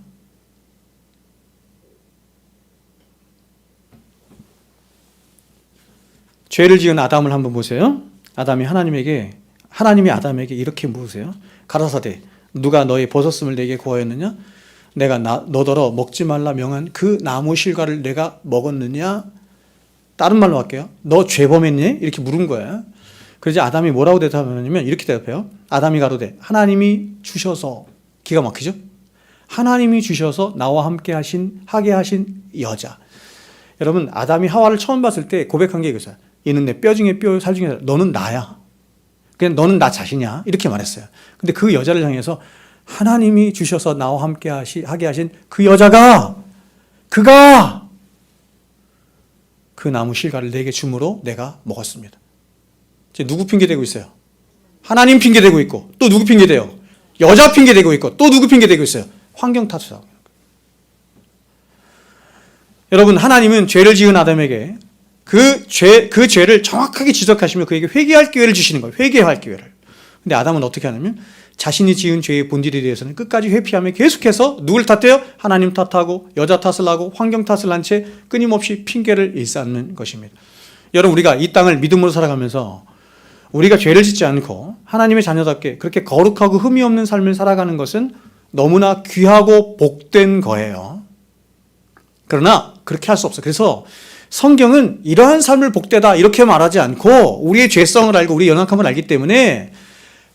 죄를 지은 아담을 한번 보세요. 아담이 하나님이 아담에게 이렇게 물으세요. 가라사대 누가 너의 벗었음을 내게 구하였느냐? 내가 너더러 먹지 말라 명한 그 나무 실과를 내가 먹었느냐? 다른 말로 할게요. 너 죄범했니? 이렇게 물은 거예요. 그러자 아담이 뭐라고 대답하냐면 이렇게 대답해요. 아담이 가로되 하나님이 주셔서, 기가 막히죠? 하나님이 주셔서 나와 함께 하게 하신 여자. 여러분, 아담이 하와를 처음 봤을 때 고백한 게 이거죠. 이는 내 뼈 중에 뼈, 살 중에 너는 나야. 그냥 너는 나 자신이야. 이렇게 말했어요. 근데 그 여자를 향해서 하나님이 주셔서 나와 함께 하게 하신 그 여자가, 그가 그 나무 실과를 내게 주므로 내가 먹었습니다. 이제 누구 핑계대고 있어요? 하나님 핑계대고 있고, 또 누구 핑계대요? 여자 핑계대고 있고, 또 누구 핑계대고 있어요? 환경 탓하고. 여러분, 하나님은 죄를 지은 아담에게 그 죄를 정확하게 지적하시며 그에게 회개할 기회를 주시는 거예요. 회개할 기회를. 근데 아담은 어떻게 하냐면 자신이 지은 죄의 본질에 대해서는 끝까지 회피하며 계속해서 누굴 탓해요? 하나님 탓하고 여자 탓을 하고 환경 탓을 한 채 끊임없이 핑계를 일삼는 것입니다. 여러분, 우리가 이 땅을 믿음으로 살아가면서 우리가 죄를 짓지 않고 하나님의 자녀답게 그렇게 거룩하고 흠이 없는 삶을 살아가는 것은 너무나 귀하고 복된 거예요. 그러나 그렇게 할 수 없어요. 그래서 성경은 이러한 삶을 복되다 이렇게 말하지 않고 우리의 죄성을 알고 우리의 연약함을 알기 때문에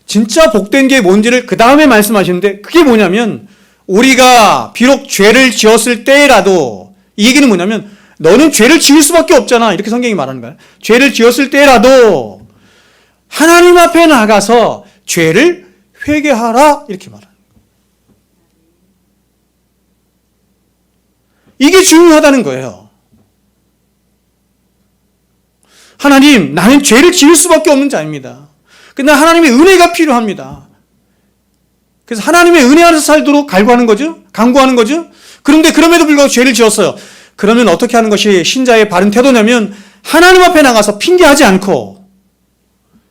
진짜 복된 게 뭔지를 그 다음에 말씀하시는데, 그게 뭐냐면 우리가 비록 죄를 지었을 때라도, 이 얘기는 뭐냐면 너는 죄를 지을 수밖에 없잖아 이렇게 성경이 말하는 거야. 죄를 지었을 때라도 하나님 앞에 나가서 죄를 회개하라 이렇게 말하는 거야. 이게 중요하다는 거예요. 하나님, 나는 죄를 지을 수밖에 없는 자입니다. 그러나 하나님의 은혜가 필요합니다. 그래서 하나님의 은혜 안에서 살도록 간구하는 거죠. 그런데 그럼에도 불구하고 죄를 지었어요. 그러면 어떻게 하는 것이 신자의 바른 태도냐면 하나님 앞에 나가서 핑계하지 않고,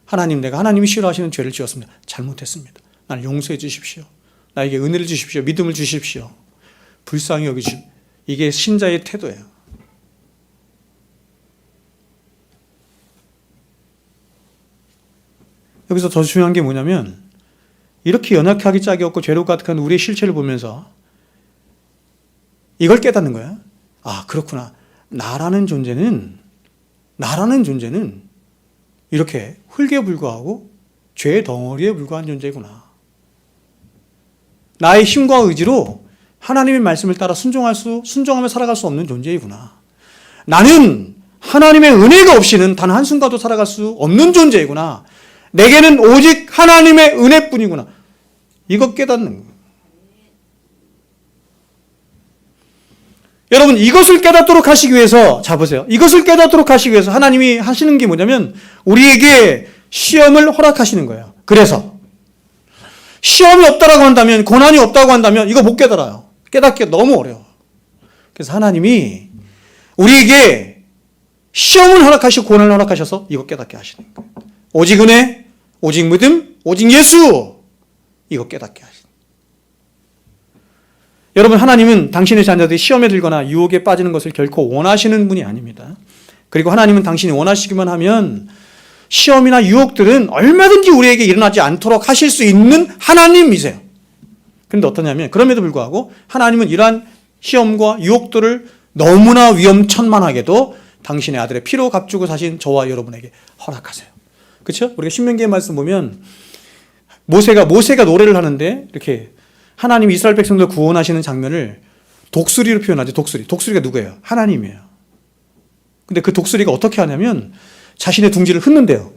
하나님, 내가 하나님이 싫어하시는 죄를 지었습니다. 잘못했습니다. 나를 용서해 주십시오. 나에게 은혜를 주십시오. 믿음을 주십시오. 불쌍히 여기십시오. 이게 신자의 태도예요. 여기서 더 중요한 게 뭐냐면 이렇게 연약하기 짝이 없고 죄로 가득한 우리의 실체를 보면서 이걸 깨닫는 거야. 아, 그렇구나. 나라는 존재는 이렇게 흙에 불과하고 죄의 덩어리에 불과한 존재구나. 나의 힘과 의지로 하나님의 말씀을 따라 순종하며 살아갈 수 없는 존재이구나. 나는 하나님의 은혜가 없이는 단 한순간도 살아갈 수 없는 존재이구나. 내게는 오직 하나님의 은혜뿐이구나. 이거 깨닫는 거예요. 여러분, 이것을 깨닫도록 하시기 위해서, 자 보세요. 이것을 깨닫도록 하시기 위해서 하나님이 하시는 게 뭐냐면 우리에게 시험을 허락하시는 거예요. 그래서 시험이 없다라고 한다면, 고난이 없다고 한다면 이거 못 깨달아요. 깨닫기가 너무 어려워. 그래서 하나님이 우리에게 시험을 허락하시고 고난을 허락하셔서 이거 깨닫게 하시는 거예요. 오직 은혜, 오직 믿음, 오직 예수, 이거 깨닫게 하시는 거예요. 여러분, 하나님은 당신의 자녀들이 시험에 들거나 유혹에 빠지는 것을 결코 원하시는 분이 아닙니다. 그리고 하나님은 당신이 원하시기만 하면 시험이나 유혹들은 얼마든지 우리에게 일어나지 않도록 하실 수 있는 하나님이세요. 그런데 어떠냐면 그럼에도 불구하고 하나님은 이러한 시험과 유혹들을 너무나 위험천만하게도 당신의 아들의 피로 값주고 사신 저와 여러분에게 허락하세요. 그렇죠? 우리가 신명기의 말씀 보면 모세가 노래를 하는데 이렇게 하나님이 이스라엘 백성들 구원하시는 장면을 독수리로 표현하죠. 독수리가 누구예요? 하나님이에요. 근데 그 독수리가 어떻게 하냐면 자신의 둥지를 흩는데요.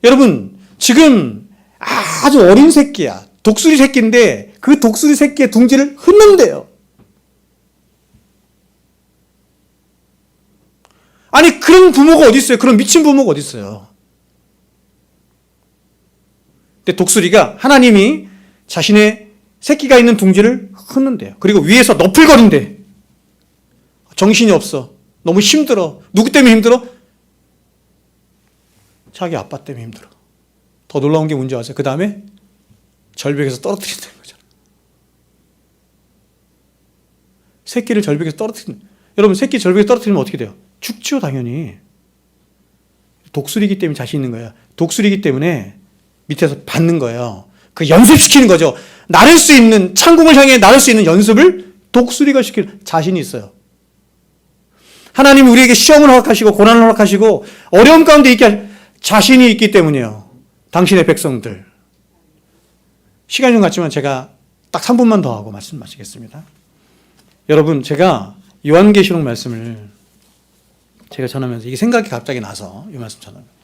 여러분, 지금 아주 어린 새끼야. 독수리 새끼인데 그 독수리 새끼의 둥지를 흩는데요. 아니, 그런 부모가 어디 있어요? 그런 미친 부모가 어디 있어요? 근데 독수리가 하나님이 자신의 새끼가 있는 둥지를 흩는데요. 그리고 위에서 너풀거린대. 정신이 없어. 너무 힘들어. 누구 때문에 힘들어? 자기 아빠 때문에 힘들어. 더 놀라운 게 뭔지 아세요? 그 다음에 절벽에서 떨어뜨린다는 거잖아. 새끼를 절벽에서 떨어뜨리는. 여러분, 새끼 절벽에 떨어뜨리면 어떻게 돼요? 죽죠, 당연히. 독수리이기 때문에 자신 있는 거예요. 독수리이기 때문에 밑에서 받는 거예요. 그 연습시키는 거죠. 나를 수 있는, 창공을 향해 나를 수 있는 연습을 독수리가 시키는 자신이 있어요. 하나님이 우리에게 시험을 허락하시고 고난을 허락하시고 어려움 가운데 있게 자신이 있기 때문이에요. 당신의 백성들. 시간이 좀 갔지만 제가 딱 3분만 더 하고 말씀 마치겠습니다. 여러분, 제가 요한계시록 말씀을 제가 전하면서 이게 생각이 갑자기 나서 이 말씀 전합니다.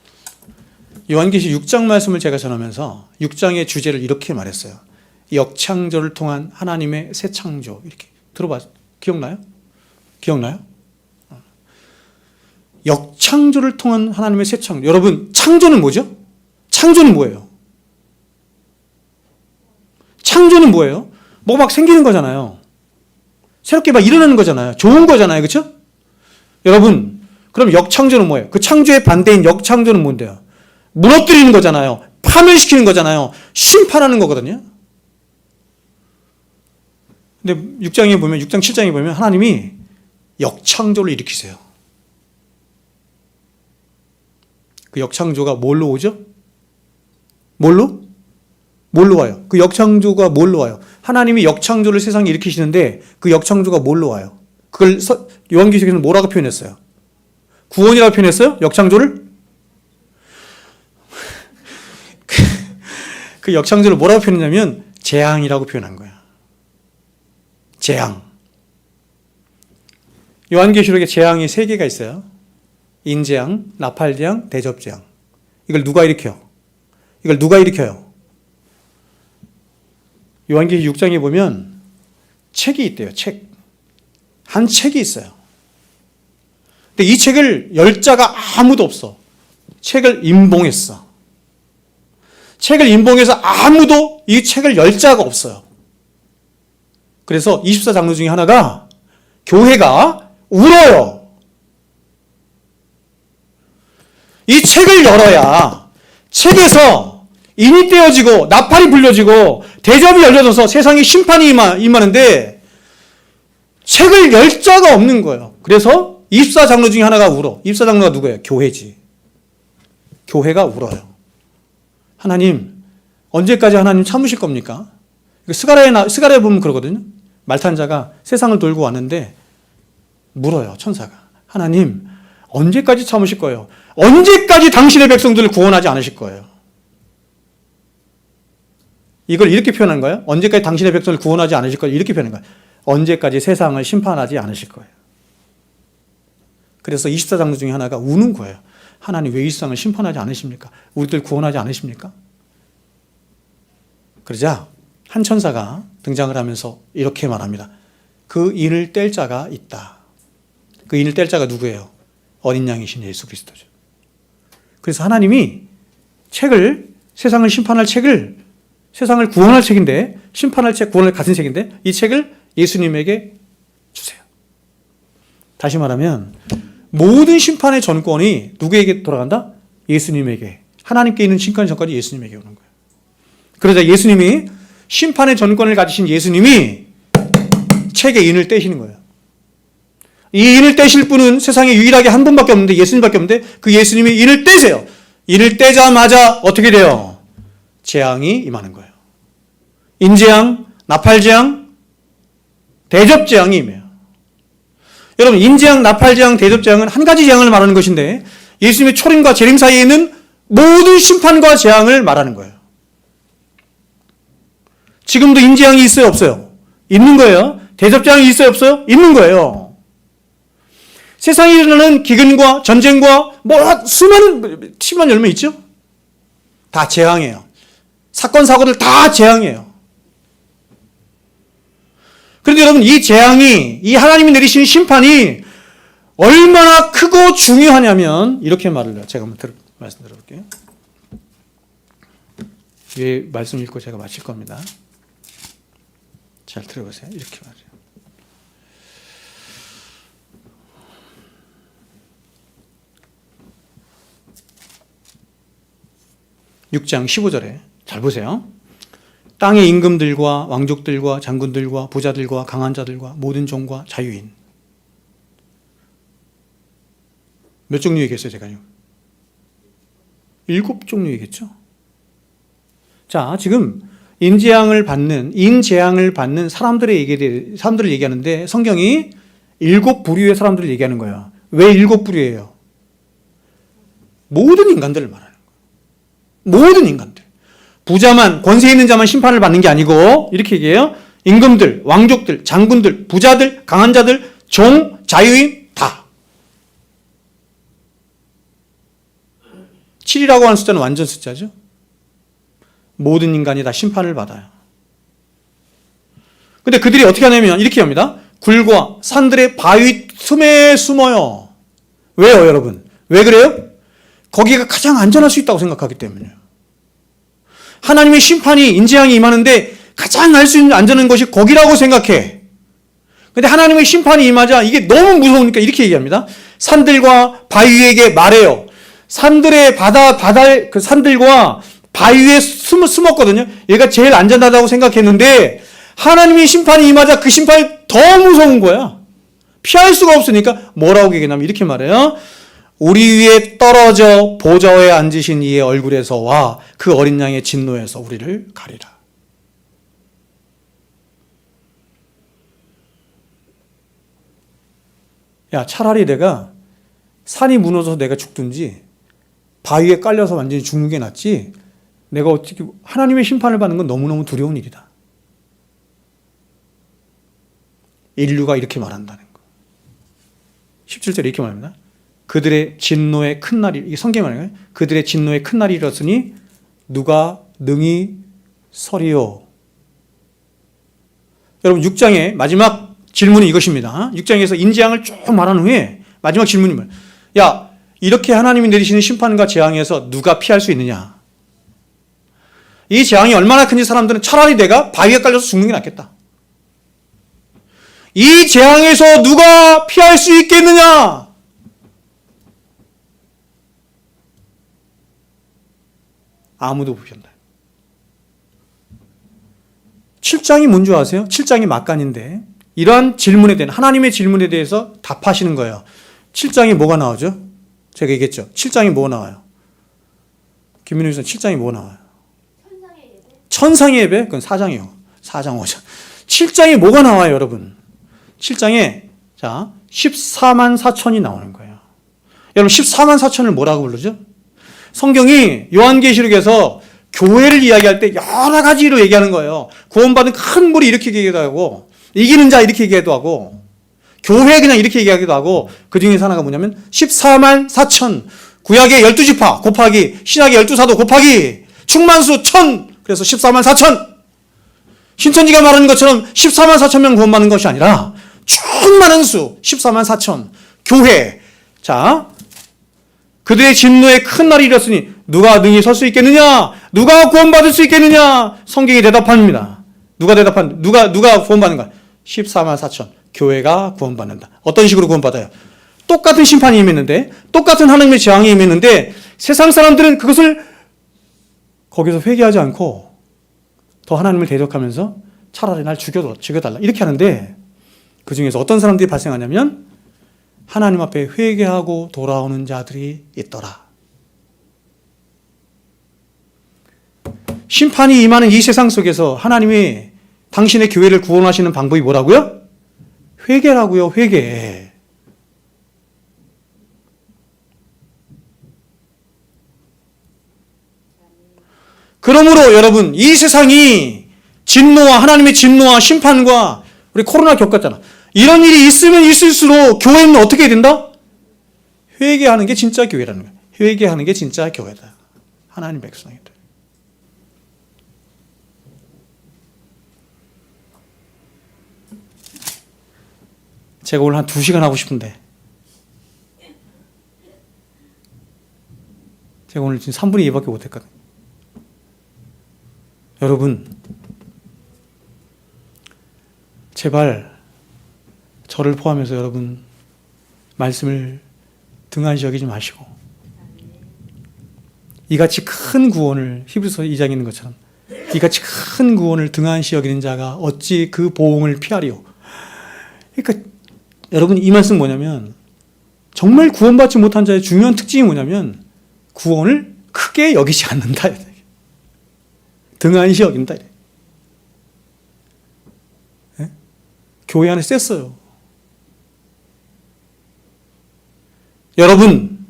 요한계시록 6장 말씀을 제가 전하면서 6장의 주제를 이렇게 말했어요. 역창조를 통한 하나님의 새 창조. 이렇게 들어봤어요? 기억나요? 역창조를 통한 하나님의 새 창조. 여러분, 창조는 뭐죠? 창조는 뭐예요? 창조는 뭐예요? 뭐가 막 생기는 거잖아요. 새롭게 막 일어나는 거잖아요. 좋은 거잖아요. 그렇죠? 여러분, 그럼 역창조는 뭐예요? 그 창조의 반대인 역창조는 뭔데요? 무너뜨리는 거잖아요. 파멸시키는 거잖아요. 심판하는 거거든요. 근데 6장 7장에 보면 하나님이 역창조를 일으키세요. 그 역창조가 뭘로 오죠? 뭘로 와요? 그 역창조가 뭘로 와요? 하나님이 역창조를 세상에 일으키시는데 그 역창조가 뭘로 와요? 그걸 요한계시록에서는 뭐라고 표현했어요? 구원이라고 표현했어요? 역창조를? 그 역창조를 뭐라고 표현했냐면 재앙이라고 표현한 거야. 재앙. 요한계시록에 재앙이 3개가 있어요. 인재앙, 나팔재앙, 대접재앙. 이걸 누가 일으켜요? 요한계시록 6장에 보면 책이 있대요. 책. 한 책이 있어요. 근데 이 책을 열 자가 아무도 없어. 책을 임봉했어. 책을 임봉해서 아무도 이 책을 열 자가 없어요. 그래서 24장로 중에 하나가 교회가 울어요. 이 책을 열어야 책에서 인이 떼어지고 나팔이 불려지고 대접이 열려져서 세상에 심판이 임하는데 책을 열 자가 없는 거예요. 그래서 24장로 중에 하나가 울어. 24장로가 누구예요? 교회지. 교회가 울어요. 하나님, 언제까지 하나님 참으실 겁니까? 스가랴에 보면 그러거든요. 말 탄 자가 세상을 돌고 왔는데 물어요, 천사가. 하나님, 언제까지 참으실 거예요? 언제까지 당신의 백성들을 구원하지 않으실 거예요? 이걸 이렇게 표현한 거예요. 언제까지 당신의 백성을 구원하지 않으실 거예요. 이렇게 표현한 거예요. 언제까지 세상을 심판하지 않으실 거예요. 그래서 24장로 중에 하나가 우는 거예요. 하나님 왜 이 세상을 심판하지 않으십니까? 우리들 구원하지 않으십니까? 그러자 한 천사가 등장을 하면서 이렇게 말합니다. 그 인을 뗄 자가 있다. 그 인을 뗄 자가 누구예요? 어린 양이신 예수 그리스도죠. 그래서 하나님이 책을, 세상을 심판할 책을, 세상을 구원할 책인데, 심판할 책, 구원을 가진 책인데 이 책을 예수님에게 주세요. 다시 말하면 모든 심판의 전권이 누구에게 돌아간다? 예수님에게. 하나님께 있는 심판 전권이 예수님에게 오는 거예요. 그러자 예수님이, 심판의 전권을 가지신 예수님이 책의 인을 떼시는 거예요. 이 인을 떼실 분은 세상에 유일하게 한 분밖에 없는데, 예수님밖에 없는데 그 예수님이 인을 떼세요. 인을 떼자마자 어떻게 돼요? 재앙이 임하는 거예요. 인재앙, 나팔재앙, 대접재앙이 임해요. 여러분, 인재앙, 나팔재앙, 대접재앙은 한 가지 재앙을 말하는 것인데 예수님의 초림과 재림 사이에 있는 모든 심판과 재앙을 말하는 거예요. 지금도 인재앙이 있어요, 없어요? 있는 거예요. 대접재앙이 있어요, 없어요? 있는 거예요. 세상에 일어나는 기근과 전쟁과 수많은 심한 열매 있죠? 다 재앙이에요. 사건, 사고들 다 재앙이에요. 그런데 여러분, 이 재앙이, 이 하나님이 내리시는 심판이 얼마나 크고 중요하냐면 이렇게 말을 해요. 제가 한번 말씀 들어볼게요. 위에 말씀 읽고 제가 마칠 겁니다. 잘 들어보세요. 이렇게 말해요. (6장 15절에) 잘 보세요. 땅의 임금들과 왕족들과 장군들과 부자들과 강한 자들과 모든 종과 자유인. 몇 종류 얘기했어요, 제가요? 7종류이겠죠? 자, 지금 인재앙을 받는 사람들을 얘기하는데 성경이 7부류의 사람들을 얘기하는 거예요. 왜 7부류예요? 모든 인간들을 말하는 거예요. 모든 인간들. 부자만, 권세 있는 자만 심판을 받는 게 아니고 이렇게 얘기해요. 임금들, 왕족들, 장군들, 부자들, 강한 자들, 종, 자유인 다. 7이라고 하는 숫자는 완전 숫자죠. 모든 인간이 다 심판을 받아요. 근데 그들이 어떻게 하냐면 이렇게 합니다. 굴과 산들의 바위 틈에 숨어요. 왜요, 여러분? 왜 그래요? 거기가 가장 안전할 수 있다고 생각하기 때문이에요. 하나님의 심판이, 인재앙이 임하는데 가장 알 수 있는 안전한 것이 거기라고 생각해. 근데 하나님의 심판이 임하자 이게 너무 무서우니까 이렇게 얘기합니다. 산들과 바위에게 말해요. 산들의 그 산들과 바위에 숨었거든요. 얘가 제일 안전하다고 생각했는데 하나님의 심판이 임하자 그 심판이 더 무서운 거야. 피할 수가 없으니까 뭐라고 얘기하냐면 이렇게 말해요. 우리 위에 떨어져 보좌에 앉으신 이의 얼굴에서와 그 어린 양의 진노에서 우리를 가리라. 야, 차라리 내가 산이 무너져서 내가 죽든지 바위에 깔려서 완전히 죽는 게 낫지, 내가 어떻게 하나님의 심판을 받는 건 너무너무 두려운 일이다. 인류가 이렇게 말한다는 거. 17절에 이렇게 말합니다. 그들의 진노의 큰 날이, 이게 성경이 말하는 거예요. 그들의 진노의 큰 날이 이르렀으니 누가 능히 서리요. 여러분, 6장의 마지막 질문이 이것입니다. 6장에서 인재앙을 쭉 말한 후에 마지막 질문이 뭐예요? 야, 이렇게 하나님이 내리시는 심판과 재앙에서 누가 피할 수 있느냐? 이 재앙이 얼마나 큰지 사람들은 차라리 내가 바위에 깔려서 죽는 게 낫겠다. 이 재앙에서 누가 피할 수 있겠느냐? 아무도 못 피한다. 7장이 뭔지 아세요? 7장이 막간인데 이러한 질문에 대한, 하나님의 질문에 대해서 답하시는 거예요. 7장이 뭐가 나오죠? 제가 얘기했죠. 7장이 뭐가 나와요? 김민우 교수님, 7장이 뭐가 나와요? 천상의 예배? 천상의 예배? 그건 4장이요. 4장, 5장. 7장이 뭐가 나와요, 여러분? 7장에, 자, 14만 4천이 나오는 거예요. 여러분, 14만 4천을 뭐라고 부르죠? 성경이 요한계시록에서 교회를 이야기할 때 여러 가지로 얘기하는 거예요. 구원받은 큰 무리 이렇게 얘기하기도 하고, 이기는 자 이렇게 얘기하기도 하고, 교회 그냥 이렇게 얘기하기도 하고, 그 중에서 하나가 뭐냐면 14만 4천, 구약의 12지파 곱하기 신약의 12사도 곱하기 충만수 1000, 그래서 14만 4천. 신천지가 말하는 것처럼 14만 4천 명 구원받는 것이 아니라 충만한 수 14만 4천 교회. 자, 그들의 진노에 큰 날이 이르렀으니 누가 능히 설 수 있겠느냐? 누가 구원받을 수 있겠느냐? 성경이 대답합니다. 누가 구원받는가? 14만 4천 교회가 구원받는다. 어떤 식으로 구원받아요? 똑같은 심판이 임했는데, 똑같은 하나님의 재앙이 임했는데, 세상 사람들은 그것을 거기서 회개하지 않고 더 하나님을 대적하면서 차라리 날 죽여달라 이렇게 하는데, 그 중에서 어떤 사람들이 발생하냐면 하나님 앞에 회개하고 돌아오는 자들이 있더라. 심판이 임하는 이 세상 속에서 하나님이 당신의 교회를 구원하시는 방법이 뭐라고요? 회개라고요. 회개. 그러므로 여러분, 이 세상이 진노와 하나님의 진노와 심판과 우리 코로나 겪었잖아. 이런 일이 있으면 있을수록 교회는 어떻게 해야 된다? 회개하는 게 진짜 교회라는 거야. 회개하는 게 진짜 교회다. 하나님 백성이다. 제가 오늘 한 2시간 하고 싶은데 제가 오늘 지금 3분의 2밖에 못했거든요. 여러분, 제발 저를 포함해서 여러분 말씀을 등한시 여기지 마시고, 이같이 큰 구원을, 히브리서 2장에 있는 것처럼 이같이 큰 구원을 등한시 여기는 자가 어찌 그 보응을 피하리요. 그러니까 여러분, 이 말씀 뭐냐면 정말 구원받지 못한 자의 중요한 특징이 뭐냐면 구원을 크게 여기지 않는다. 등한시 여긴다. 네? 교회 안에 셌어요. 여러분,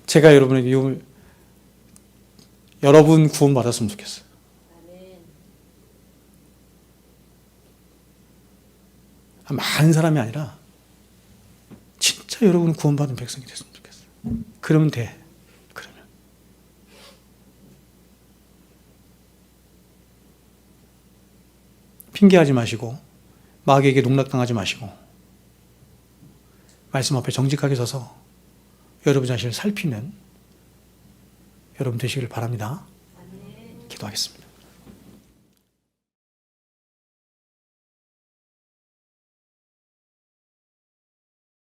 제가 여러분에게 여러분 구원받았으면 좋겠어요. 많은 사람이 아니라 진짜 여러분 구원받은 백성이 됐으면 좋겠어요. 그러면 돼. 그러면. 핑계하지 마시고 마귀에게 농락당하지 마시고 말씀 앞에 정직하게 서서 여러분 자신을 살피는 여러분 되시길 바랍니다. 기도하겠습니다.